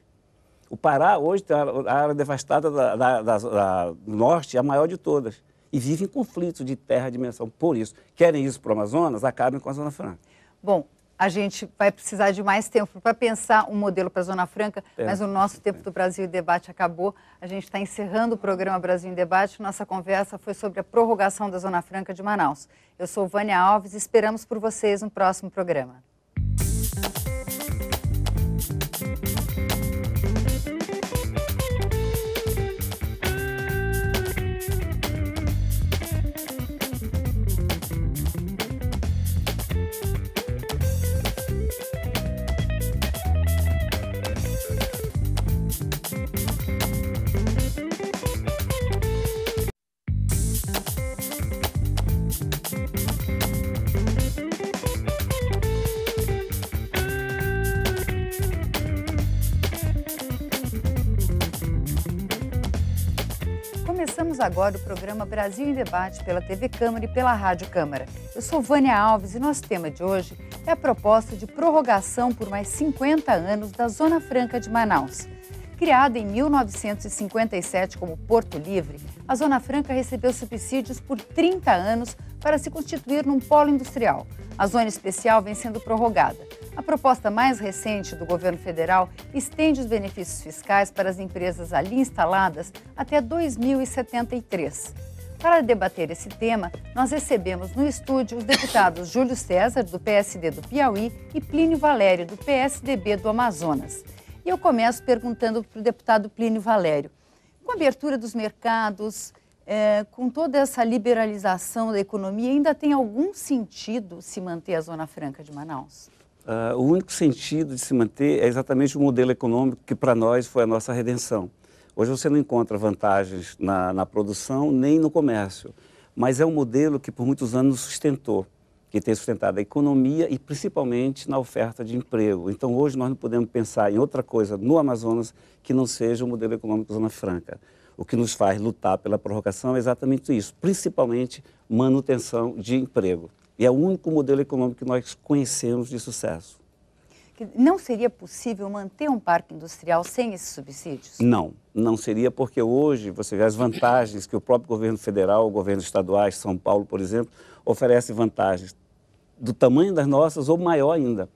O Pará hoje tem a área devastada do norte, é a maior de todas. E vive em conflitos de terra e dimensão. Por isso, querem isso para o Amazonas, acabem com a Zona Franca. Bom, A gente vai precisar de mais tempo para pensar um modelo para a Zona Franca, mas o nosso tempo do Brasil em Debate acabou. A gente está encerrando o programa Brasil em Debate. Nossa conversa foi sobre a prorrogação da Zona Franca de Manaus. Eu sou Vânia Alves e esperamos por vocês no próximo programa. Começamos agora o programa Brasil em Debate pela TV Câmara e pela Rádio Câmara. Eu sou Vânia Alves e nosso tema de hoje é a proposta de prorrogação por mais 50 anos da Zona Franca de Manaus. Criada em 1957 como Porto Livre, a Zona Franca recebeu subsídios por 30 anos para se constituir num polo industrial. A zona especial vem sendo prorrogada. A proposta mais recente do governo federal estende os benefícios fiscais para as empresas ali instaladas até 2073. Para debater esse tema, nós recebemos no estúdio os deputados Júlio César, do PSD do Piauí, e Plínio Valério, do PSDB do Amazonas. E eu começo perguntando para o deputado Plínio Valério, com a abertura dos mercados, com toda essa liberalização da economia, ainda tem algum sentido se manter a Zona Franca de Manaus? O único sentido de se manter é exatamente o modelo econômico que para nós foi a nossa redenção. Hoje você não encontra vantagens na produção nem no comércio, mas é um modelo que por muitos anos sustentou, que tem sustentado a economia e principalmente na oferta de emprego. Então hoje nós não podemos pensar em outra coisa no Amazonas que não seja o modelo econômico da Zona Franca. O que nos faz lutar pela prorrogação é exatamente isso, principalmente manutenção de emprego. E é o único modelo econômico que nós conhecemos de sucesso. Não seria possível manter um parque industrial sem esses subsídios? Não seria, porque hoje você vê as vantagens que o próprio governo federal, governos estaduais, São Paulo, por exemplo, oferece vantagens do tamanho das nossas ou maior ainda.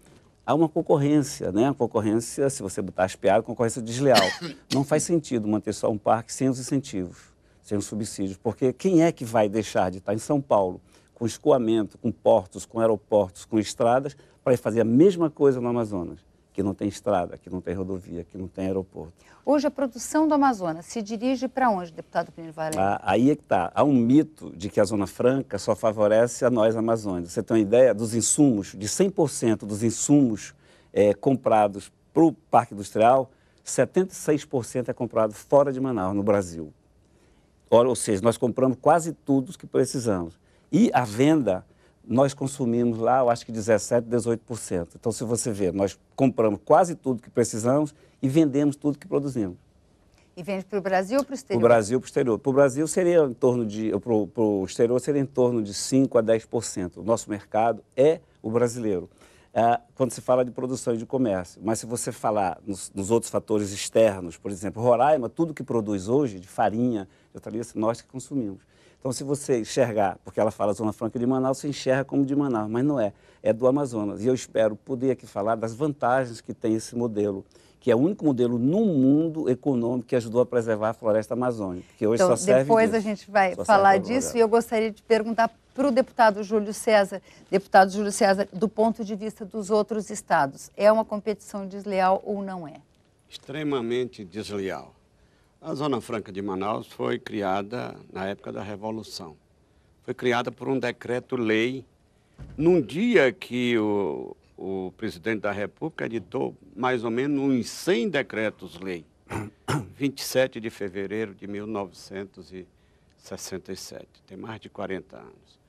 Há uma concorrência, né? A concorrência, se você botar as piadas, concorrência desleal. Não faz sentido manter só um parque sem os incentivos, sem os subsídios, porque quem é que vai deixar de estar em São Paulo com escoamento, com portos, com aeroportos, com estradas, para ir fazer a mesma coisa no Amazonas, que não tem estrada, que não tem rodovia, que não tem aeroporto? Hoje a produção do Amazonas se dirige para onde, deputado Plínio Valério? Aí é que está. Há um mito de que a Zona Franca só favorece a nós amazônicos. Você tem uma ideia dos insumos, de 100% dos insumos comprados para o parque industrial, 76% é comprado fora de Manaus, no Brasil. Ou seja, nós compramos quase tudo que precisamos. E a venda, nós consumimos lá, eu acho que 17%, 18%. Então, se você ver, nós compramos quase tudo que precisamos e vendemos tudo que produzimos. E vende para o Brasil ou para o exterior? Para o Brasil, para o exterior. Para o Brasil seria em torno de, para o exterior seria em torno de 5% a 10%. O nosso mercado é o brasileiro. Quando se fala de produção e de comércio. Mas se você falar nos outros fatores externos, por exemplo, Roraima, tudo que produz hoje, de farinha, de hortaliça, nós que consumimos. Então, se você enxergar, porque ela fala Zona Franca de Manaus, você enxerga como de Manaus, mas não é, é do Amazonas. E eu espero poder aqui falar das vantagens que tem esse modelo, que é o único modelo no mundo econômico que ajudou a preservar a floresta amazônica, que hoje então, só serve depois disso. A gente vai falar disso e eu gostaria de perguntar para o deputado Júlio César, do ponto de vista dos outros estados, é uma competição desleal ou não é? Extremamente desleal. A Zona Franca de Manaus foi criada na época da Revolução. Foi criada por um decreto-lei, num dia que o presidente da República editou mais ou menos uns 100 decretos-lei, 27 de fevereiro de 1967, tem mais de 40 anos.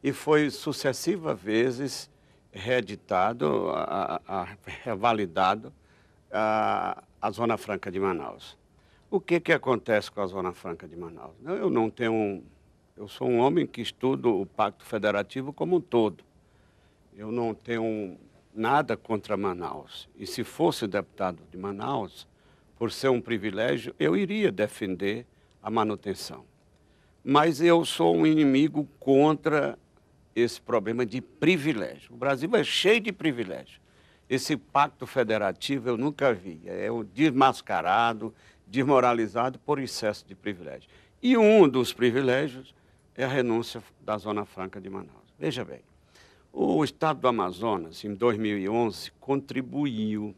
E foi sucessivas vezes reeditado, revalidado a Zona Franca de Manaus. O que acontece com a Zona Franca de Manaus? Eu sou um homem que estudo o Pacto Federativo como um todo. Eu não tenho nada contra Manaus. E se fosse deputado de Manaus, por ser um privilégio, eu iria defender a manutenção. Mas eu sou um inimigo contra esse problema de privilégio. O Brasil é cheio de privilégio. Esse pacto federativo eu nunca vi. É o desmascarado, desmoralizado por excesso de privilégio. E um dos privilégios é a renúncia da Zona Franca de Manaus. Veja bem, o Estado do Amazonas, em 2011, contribuiu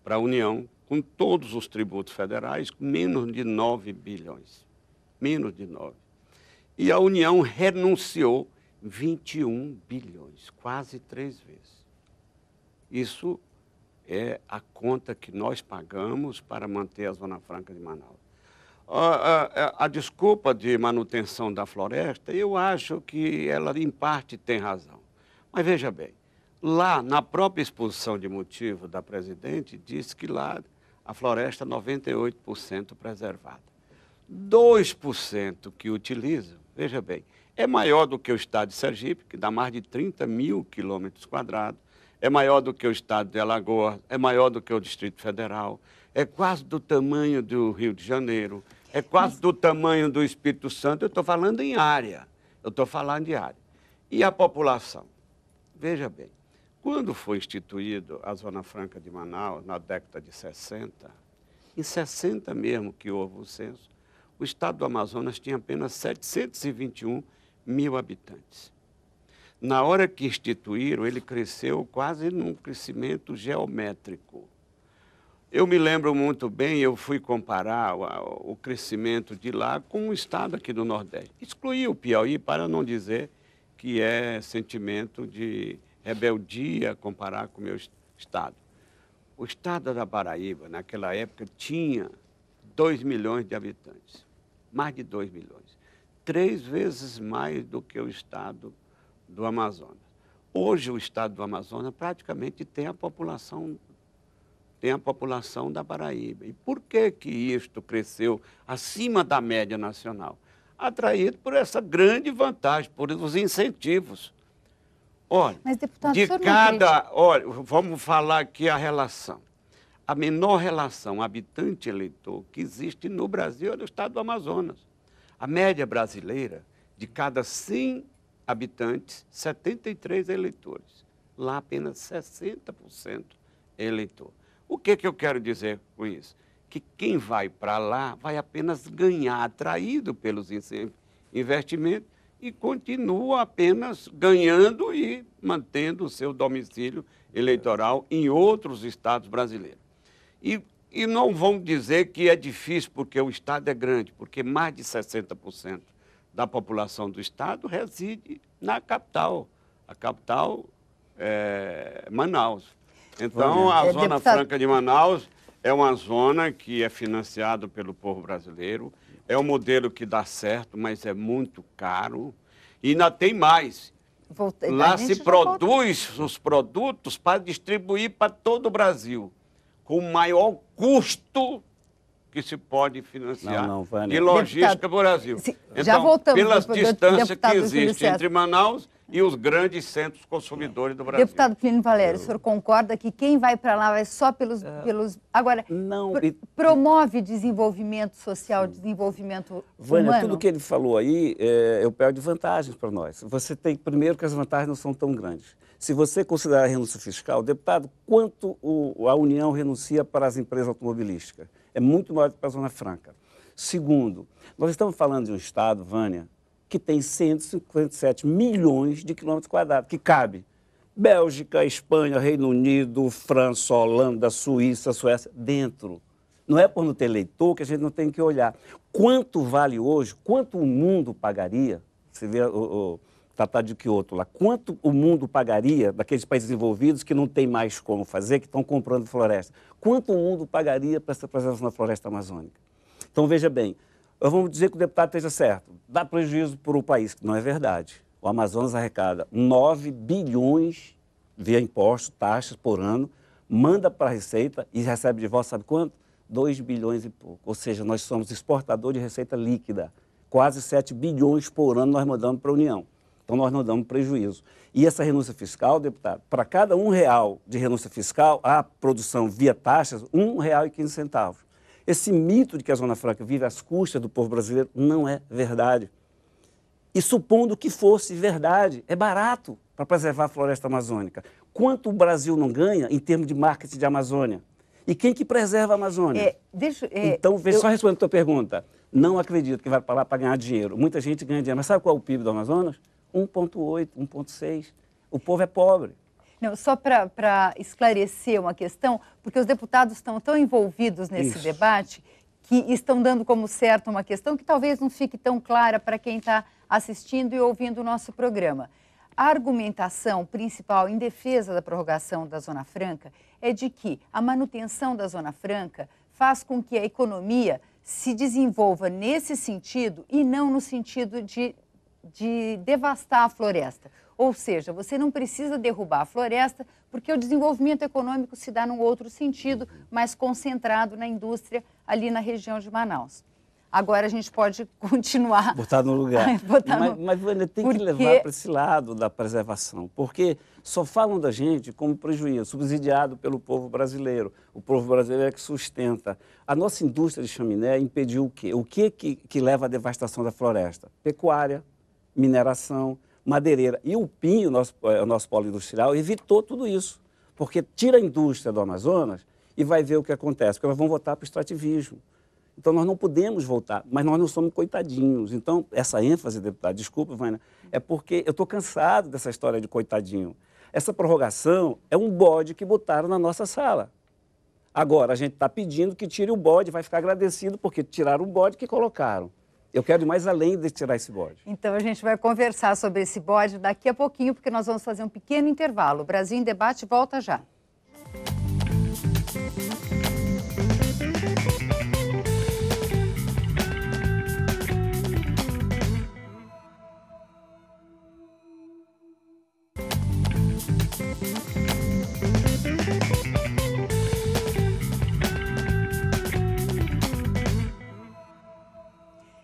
para a União com todos os tributos federais, menos de 9 bilhões. Menos de 9. E a União renunciou 21 bilhões, quase 3 vezes. Isso é a conta que nós pagamos para manter a Zona Franca de Manaus. A desculpa de manutenção da floresta, eu acho que ela, em parte, tem razão. Mas veja bem, lá na própria exposição de motivo da presidente, diz que lá a floresta é 98% preservada. 2% que utilizam, veja bem, é maior do que o estado de Sergipe, que dá mais de 30 mil quilômetros quadrados, é maior do que o estado de Alagoas, é maior do que o Distrito Federal, é quase do tamanho do Rio de Janeiro, é quase do tamanho do Espírito Santo. Eu estou falando em área, eu estou falando de área. E a população? Veja bem, quando foi instituído a Zona Franca de Manaus, na década de 60, em 60 mesmo que houve o censo, o estado do Amazonas tinha apenas 721 mil habitantes. Na hora que instituíram, ele cresceu quase num crescimento geométrico. Eu me lembro muito bem, eu fui comparar o crescimento de lá com o estado aqui do Nordeste. Excluí o Piauí para não dizer que é sentimento de rebeldia comparar com o meu estado. O estado da Paraíba, naquela época, tinha 2 milhões de habitantes, mais de 2 milhões, 3 vezes mais do que o estado do Amazonas. Hoje o estado do Amazonas praticamente tem a população da Paraíba. E por que que isto cresceu acima da média nacional? Atraído por essa grande vantagem, por os incentivos. Olha, mas, deputado, de cada... Olha, vamos falar aqui a relação. A menor relação habitante-eleitor que existe no Brasil é do estado do Amazonas. A média brasileira, de cada 100 habitantes, 73 eleitores. Lá apenas 60% é eleitor. O que eu quero dizer com isso? Que quem vai para lá vai apenas ganhar, atraído pelos investimentos, e continua apenas ganhando e mantendo o seu domicílio eleitoral em outros estados brasileiros. E não vão dizer que é difícil porque o estado é grande, porque mais de 60% da população do estado reside na capital. A capital é Manaus. Então, a Zona Franca de Manaus é uma zona que é financiada pelo povo brasileiro, é um modelo que dá certo, mas é muito caro. E ainda tem mais. Lá se produz os produtos para distribuir para todo o Brasil, com o maior custo que se pode financiar de logística do Brasil. Então, já voltamos, pelas distâncias que existem entre Manaus e os grandes centros consumidores do Brasil. Deputado Plínio Valério, o senhor concorda que quem vai para lá vai só pelos... Agora, não, promove desenvolvimento social, desenvolvimento Vânia, humano? tudo que ele falou aí, eu pego de vantagens para nós. Você tem, primeiro, que as vantagens não são tão grandes. Se você considerar a renúncia fiscal, deputado, quanto a União renuncia para as empresas automobilísticas? É muito maior do que para a Zona Franca. Segundo, nós estamos falando de um estado, Vânia, que tem 157 milhões de quilômetros quadrados, que cabe Bélgica, Espanha, Reino Unido, França, Holanda, Suíça, Suécia, dentro. Não é por não ter eleitor que a gente não tem que olhar. Quanto vale hoje, quanto o mundo pagaria, você vê o Tratado de Quioto lá, quanto o mundo pagaria daqueles países desenvolvidos que não tem mais como fazer, que estão comprando floresta, quanto o mundo pagaria para essa preservação da floresta amazônica? Então, veja bem, vamos dizer que o deputado esteja certo, dá prejuízo para o país, que não é verdade. O Amazonas arrecada 9 bilhões via impostos, taxas por ano, manda para a Receita e recebe de volta, sabe quanto? 2 bilhões e pouco. Ou seja, nós somos exportador de receita líquida. Quase 7 bilhões por ano nós mandamos para a União. Então, nós não damos prejuízo. E essa renúncia fiscal, deputado, para cada R$1 de renúncia fiscal, a produção via taxas, R$1,15. Esse mito de que a Zona Franca vive às custas do povo brasileiro não é verdade. E supondo que fosse verdade, é barato para preservar a floresta amazônica. Quanto o Brasil não ganha em termos de marketing de Amazônia? E quem que preserva a Amazônia? Então, só respondendo a tua pergunta. Não acredito que vai para lá para ganhar dinheiro. Muita gente ganha dinheiro. Mas sabe qual é o PIB do Amazonas? 1,8, 1,6. O povo é pobre. Não, só para esclarecer uma questão, porque os deputados estão tão envolvidos nesse debate que estão dando como certo uma questão que talvez não fique tão clara para quem está assistindo e ouvindo o nosso programa. A argumentação principal em defesa da prorrogação da Zona Franca é de que a manutenção da Zona Franca faz com que a economia se desenvolva nesse sentido e não no sentido de devastar a floresta. Ou seja, você não precisa derrubar a floresta porque o desenvolvimento econômico se dá num outro sentido, mais concentrado na indústria ali na região de Manaus. Agora a gente pode continuar... Botar no lugar. Mas Vânia, tem que levar para esse lado da preservação, porque só falam da gente como prejuízo, subsidiado pelo povo brasileiro. O povo brasileiro é que sustenta. A nossa indústria de chaminé impediu o quê? O que leva à devastação da floresta? Pecuária, mineração, madeireira. E o PIN, o nosso polo industrial, evitou tudo isso, porque tira a indústria do Amazonas e vai ver o que acontece, porque elas vão voltar para o extrativismo. Então, nós não podemos voltar, mas nós não somos coitadinhos. Então, essa ênfase, deputado, desculpa, Vânia, é porque eu estou cansado dessa história de coitadinho. Essa prorrogação é um bode que botaram na nossa sala. Agora, a gente está pedindo que tire o bode, vai ficar agradecido porque tiraram o bode que colocaram. Eu quero ir mais além de tirar esse bode. Então, a gente vai conversar sobre esse bode daqui a pouquinho, porque nós vamos fazer um pequeno intervalo. O Brasil em Debate volta já.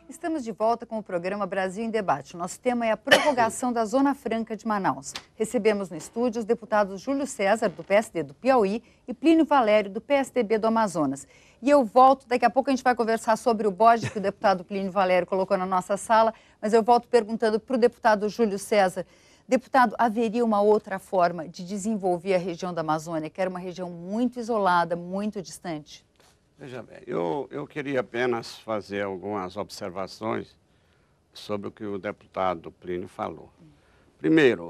Estamos de volta com o programa Brasil em Debate. Nosso tema é a prorrogação da Zona Franca de Manaus. Recebemos no estúdio os deputados Júlio César, do PSD do Piauí, e Plínio Valério, do PSDB do Amazonas. E eu volto, daqui a pouco a gente vai conversar sobre o bode que o deputado Plínio Valério colocou na nossa sala, mas eu volto perguntando para o deputado Júlio César. Deputado, haveria uma outra forma de desenvolver a região da Amazônia, que era uma região muito isolada, muito distante? Veja bem, eu queria apenas fazer algumas observações sobre o que o deputado Plínio falou. Primeiro,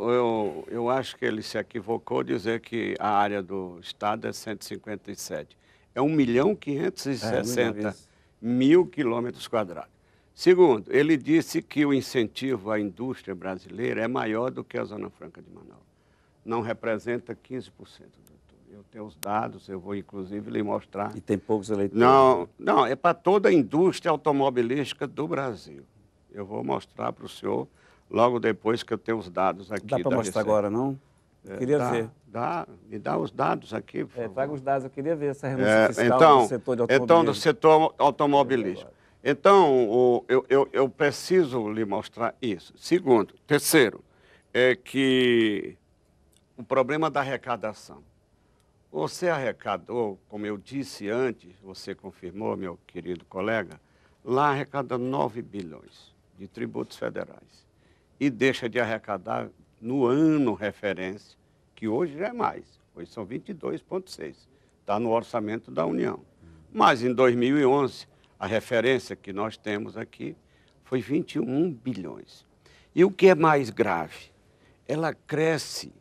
eu acho que ele se equivocou dizer que a área do estado é 157. É 1.560.000 quilômetros quadrados. Segundo, ele disse que o incentivo à indústria brasileira é maior do que a Zona Franca de Manaus. Não representa 15%. Eu tenho os dados, eu vou inclusive lhe mostrar. E tem poucos eleitores? Não, é para toda a indústria automobilística do Brasil. Eu vou mostrar para o senhor logo depois que eu tenho os dados aqui. Dá para mostrar agora, não? Queria ver. Me dá os dados aqui, por favor. Traga os dados, eu queria ver essa renúncia fiscal do setor de automobilismo. Então, do setor automobilístico. Então, eu preciso lhe mostrar isso. Segundo, terceiro, é que o problema da arrecadação. Você arrecadou, como eu disse antes, você confirmou, meu querido colega, lá arrecada 9 bilhões de tributos federais. E deixa de arrecadar no ano referência, que hoje já é mais, hoje são 22,6, está no orçamento da União. Mas em 2011, a referência que nós temos aqui foi 21 bilhões. E o que é mais grave? Ela cresce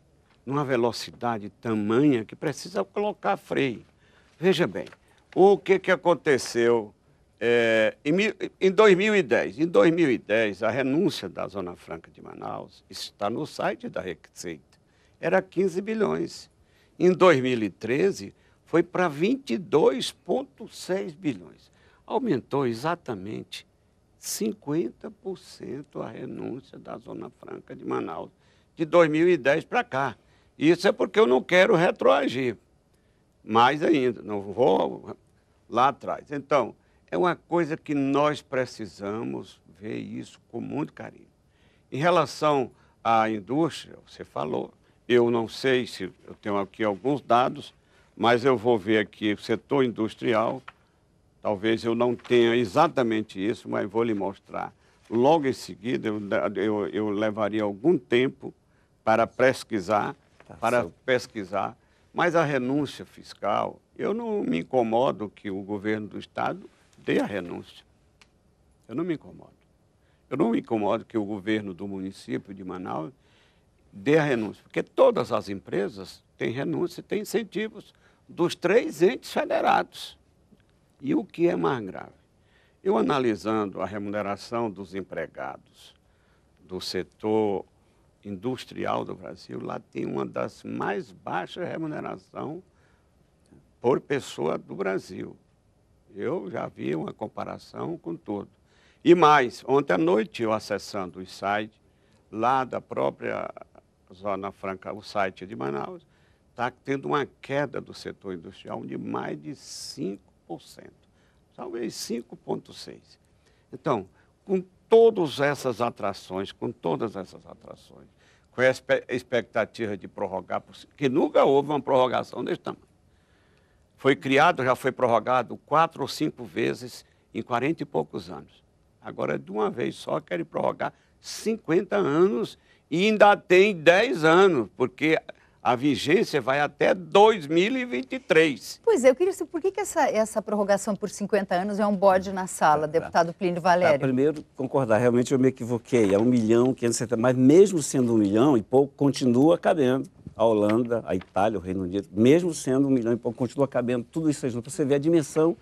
numa velocidade tamanha que precisa colocar freio. Veja bem, o que aconteceu em 2010? Em 2010, a renúncia da Zona Franca de Manaus, está no site da Receita, era 15 bilhões. Em 2013, foi para 22,6 bilhões. Aumentou exatamente 50% a renúncia da Zona Franca de Manaus, de 2010 para cá. Isso é porque eu não quero retroagir. Mais ainda, não vou lá atrás. Então, é uma coisa que nós precisamos ver isso com muito carinho. Em relação à indústria, você falou, eu não sei se eu tenho aqui alguns dados, mas eu vou ver aqui o setor industrial. Talvez eu não tenha exatamente isso, mas vou lhe mostrar logo em seguida, eu levaria algum tempo para pesquisar, mas a renúncia fiscal, eu não me incomodo que o governo do Estado dê a renúncia. Eu não me incomodo. Eu não me incomodo que o governo do município de Manaus dê a renúncia, porque todas as empresas têm renúncia, têm incentivos dos 3 entes federados. E o que é mais grave? Eu analisando a remuneração dos empregados do setor industrial do Brasil, lá tem uma das mais baixas remunerações por pessoa do Brasil. Eu já vi uma comparação com tudo. E mais, ontem à noite eu acessando o site lá da própria Zona Franca, o site de Manaus, está tendo uma queda do setor industrial de mais de 5%, talvez 5,6%. Então, com todas essas atrações, com a expectativa de prorrogar, que nunca houve uma prorrogação desse tamanho. Foi criado, já foi prorrogado 4 ou 5 vezes em 40 e poucos anos. Agora, de uma vez só, querem prorrogar 50 anos e ainda tem 10 anos, porque a vigência vai até 2023. Pois é, eu queria saber por que essa prorrogação por 50 anos é um bode na sala, deputado Plínio Valério? Primeiro, concordar, realmente eu me equivoquei, é 1.570.000, mas mesmo sendo 1 milhão e pouco, continua cabendo. A Holanda, a Itália, o Reino Unido, mesmo sendo 1 milhão e pouco, continua cabendo tudo isso aí junto. Você vê a dimensão,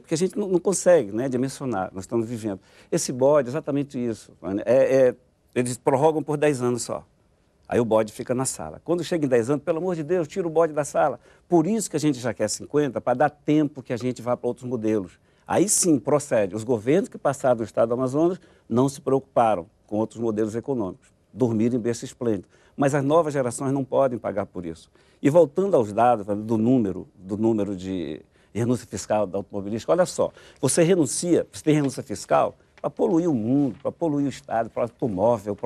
porque a gente não consegue, né, dimensionar, nós estamos vivendo. Esse bode, exatamente isso, eles prorrogam por 10 anos só. Aí o bode fica na sala. Quando chega em 10 anos, pelo amor de Deus, tira o bode da sala. Por isso que a gente já quer 50, para dar tempo que a gente vá para outros modelos. Aí sim procede. Os governos que passaram do estado do Amazonas não se preocuparam com outros modelos econômicos. Dormiram em berço esplêndido. Mas as novas gerações não podem pagar por isso. E voltando aos dados do número de renúncia fiscal da automobilística, olha só, você tem renúncia fiscal para poluir o mundo, para poluir o estado, para automóvel,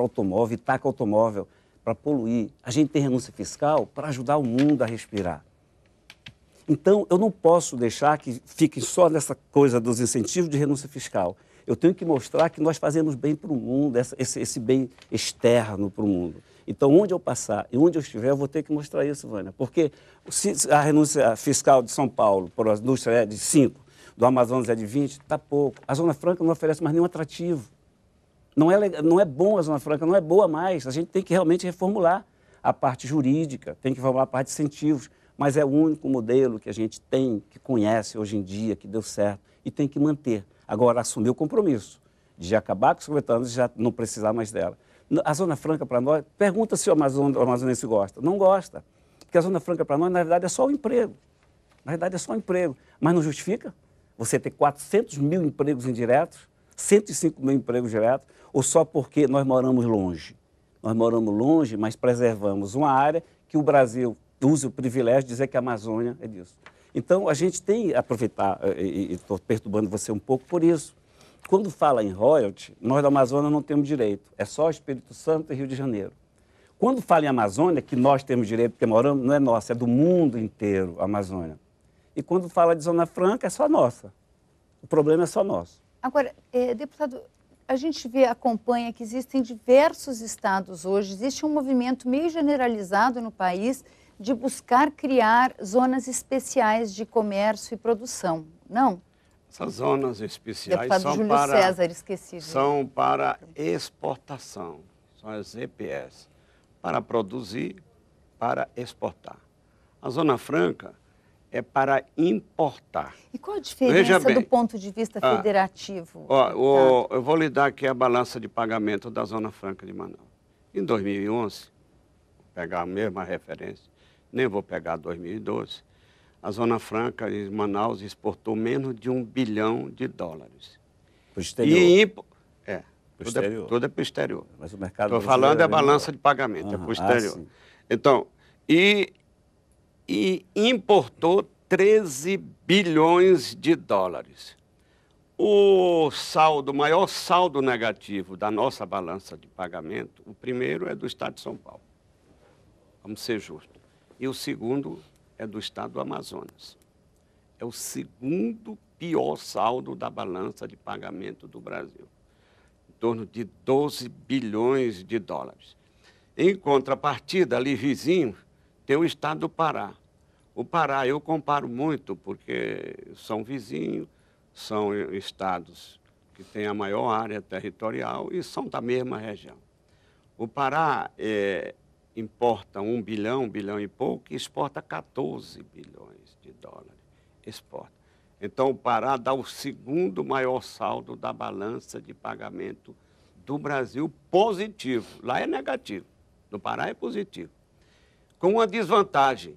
e taca automóvel, para poluir. A gente tem renúncia fiscal para ajudar o mundo a respirar. Então, eu não posso deixar que fique só nessa coisa dos incentivos de renúncia fiscal. Eu tenho que mostrar que nós fazemos bem para o mundo, esse bem externo para o mundo. Então, onde eu passar e onde eu estiver, eu vou ter que mostrar isso, Vânia. Porque se a renúncia fiscal de São Paulo, por a indústria, é de 5, do Amazonas é de 20, está pouco. A Zona Franca não oferece mais nenhum atrativo. Não é bom a Zona Franca, não é boa mais. A gente tem que realmente reformular a parte jurídica, tem que reformular a parte de incentivos. Mas é o único modelo que a gente tem, que conhece hoje em dia, que deu certo e tem que manter. Agora, assumir o compromisso de acabar com os 50 anos e já não precisar mais dela. A Zona Franca, para nós, pergunta se o amazonense gosta. Não gosta, porque a Zona Franca, para nós, na verdade, é só o emprego. Na verdade, é só o emprego. Mas não justifica você ter 400 mil empregos indiretos, 105 mil empregos diretos, ou só porque nós moramos longe. Nós moramos longe, mas preservamos uma área que o Brasil usa o privilégio de dizer que a Amazônia é disso. Então, a gente tem que aproveitar, e estou perturbando você um pouco por isso. Quando fala em royalty, nós da Amazônia não temos direito, é só Espírito Santo e Rio de Janeiro. Quando fala em Amazônia, que nós temos direito, porque moramos, não é nossa, é do mundo inteiro a Amazônia. E quando fala de Zona Franca, é só nossa. O problema é só nosso. Agora, deputado, a gente acompanha que existem diversos estados hoje, existe um movimento meio generalizado no país de buscar criar zonas especiais de comércio e produção, não? Essas zonas especiais são para exportação, são as EPS, para produzir, para exportar. A Zona Franca é para importar. E qual a diferença do ponto de vista federativo? Eu vou lhe dar aqui a balança de pagamento da Zona Franca de Manaus. Em 2011, vou pegar a mesma referência, nem vou pegar 2012, a Zona Franca de Manaus exportou menos de $1 bilhão. Para o exterior. Tudo é para o exterior. Mas o mercado estou falando a balança de pagamento, é para o exterior. Então, e importou $13 bilhões. O maior saldo negativo da nossa balança de pagamento, o primeiro é do estado de São Paulo. Vamos ser justos. E o segundo é do estado do Amazonas. É o segundo pior saldo da balança de pagamento do Brasil. torno de 12 bilhões de dólares. Em contrapartida, ali vizinho, tem o estado do Pará. O Pará eu comparo muito, porque são vizinhos, são estados que têm a maior área territorial e são da mesma região. O Pará importa 1 bilhão e pouco, e exporta 14 bilhões de dólares. Exporta. Então, o Pará dá o segundo maior saldo da balança de pagamento do Brasil positivo. Lá é negativo, no Pará é positivo. Com uma desvantagem,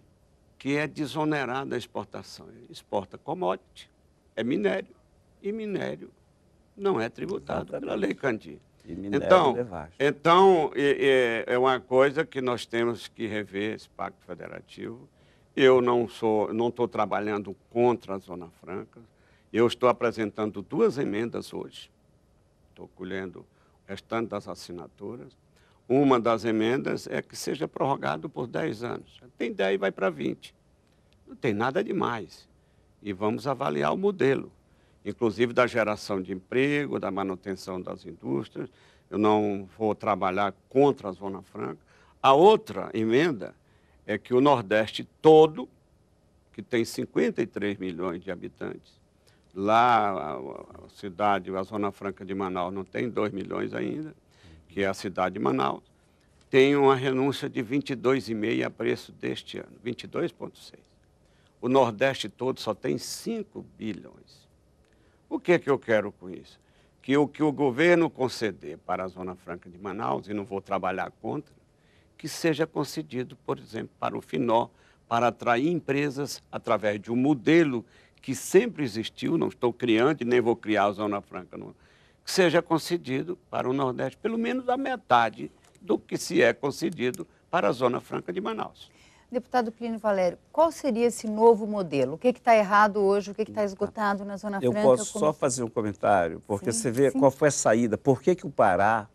que é desonerada a exportação. Ele exporta commodity, é minério, e minério não é tributado pela Lei Candir. Então, é uma coisa que nós temos que rever esse Pacto Federativo. Eu não estou trabalhando contra a Zona Franca. Eu estou apresentando 2 emendas hoje. Estou colhendo o restante das assinaturas. Uma das emendas é que seja prorrogado por 10 anos. Tem 10 e vai para 20. Não tem nada demais. E vamos avaliar o modelo, inclusive da geração de emprego, da manutenção das indústrias. Eu não vou trabalhar contra a Zona Franca. A outra emenda é que o Nordeste todo, que tem 53 milhões de habitantes, lá a cidade, a Zona Franca de Manaus não tem 2 milhões ainda, que é a cidade de Manaus, tem uma renúncia de 22,5 a preço deste ano, 22,6. O Nordeste todo só tem 5 bilhões. O que é que eu quero com isso? Que o governo conceder para a Zona Franca de Manaus, e não vou trabalhar contra, que seja concedido, por exemplo, para o Finó, para atrair empresas através de um modelo que sempre existiu, não estou criando e nem vou criar a Zona Franca, não, que seja concedido para o Nordeste, pelo menos a metade do que se é concedido para a Zona Franca de Manaus. Deputado Plínio Valério, qual seria esse novo modelo? O que está errado hoje, o que está esgotado na Zona Franca? Eu posso só fazer um comentário, porque você vê qual foi a saída. Por que o Pará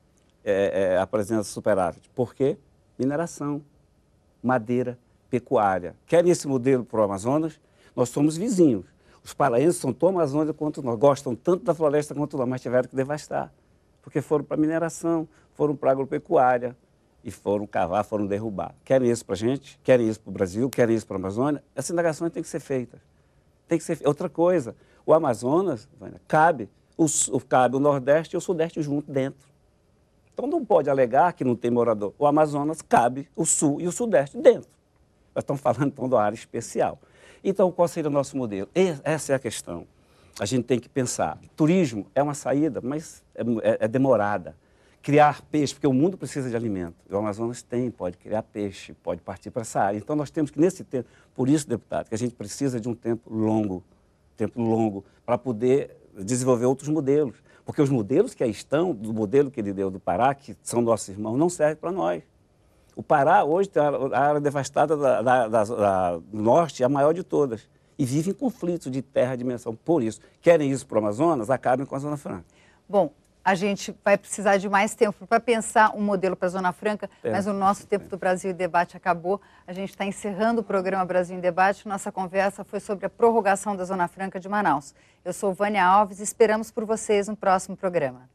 apresenta superávit? Porque mineração, madeira, pecuária. Querem esse modelo para o Amazonas? Nós somos vizinhos. Os paraenses são tão amazônicos quanto nós, gostam tanto da floresta quanto nós, mas tiveram que devastar, porque foram para mineração, foram para agropecuária, e foram cavar, foram derrubar. Querem isso para a gente? Querem isso para o Brasil? Querem isso para a Amazônia? Essas indagações têm que ser feitas. Tem que ser outra coisa. O Amazonas, cabe o Nordeste e o Sudeste junto dentro. Então não pode alegar que não tem morador. O Amazonas cabe o Sul e o Sudeste dentro. Nós estamos falando então da área especial. Então qual seria o nosso modelo? Essa é a questão. A gente tem que pensar. Turismo é uma saída, mas é demorada. Criar peixe, porque o mundo precisa de alimento. O Amazonas pode criar peixe, pode partir para essa área. Então nós temos que, nesse tempo, por isso, deputado, que a gente precisa de um tempo longo para poder desenvolver outros modelos. Porque os modelos que aí estão, do modelo que ele deu do Pará, que são nossos irmãos, não servem para nós. O Pará hoje tem a área devastada do norte, é a maior de todas. E vive em conflitos de terra e dimensão. Por isso, querem isso para o Amazonas, acabem com a Zona Franca. Bom, a gente vai precisar de mais tempo para pensar um modelo para a Zona Franca, mas o nosso tempo do Brasil em Debate acabou. A gente está encerrando o programa Brasil em Debate. Nossa conversa foi sobre a prorrogação da Zona Franca de Manaus. Eu sou Vânia Alves e esperamos por vocês no próximo programa.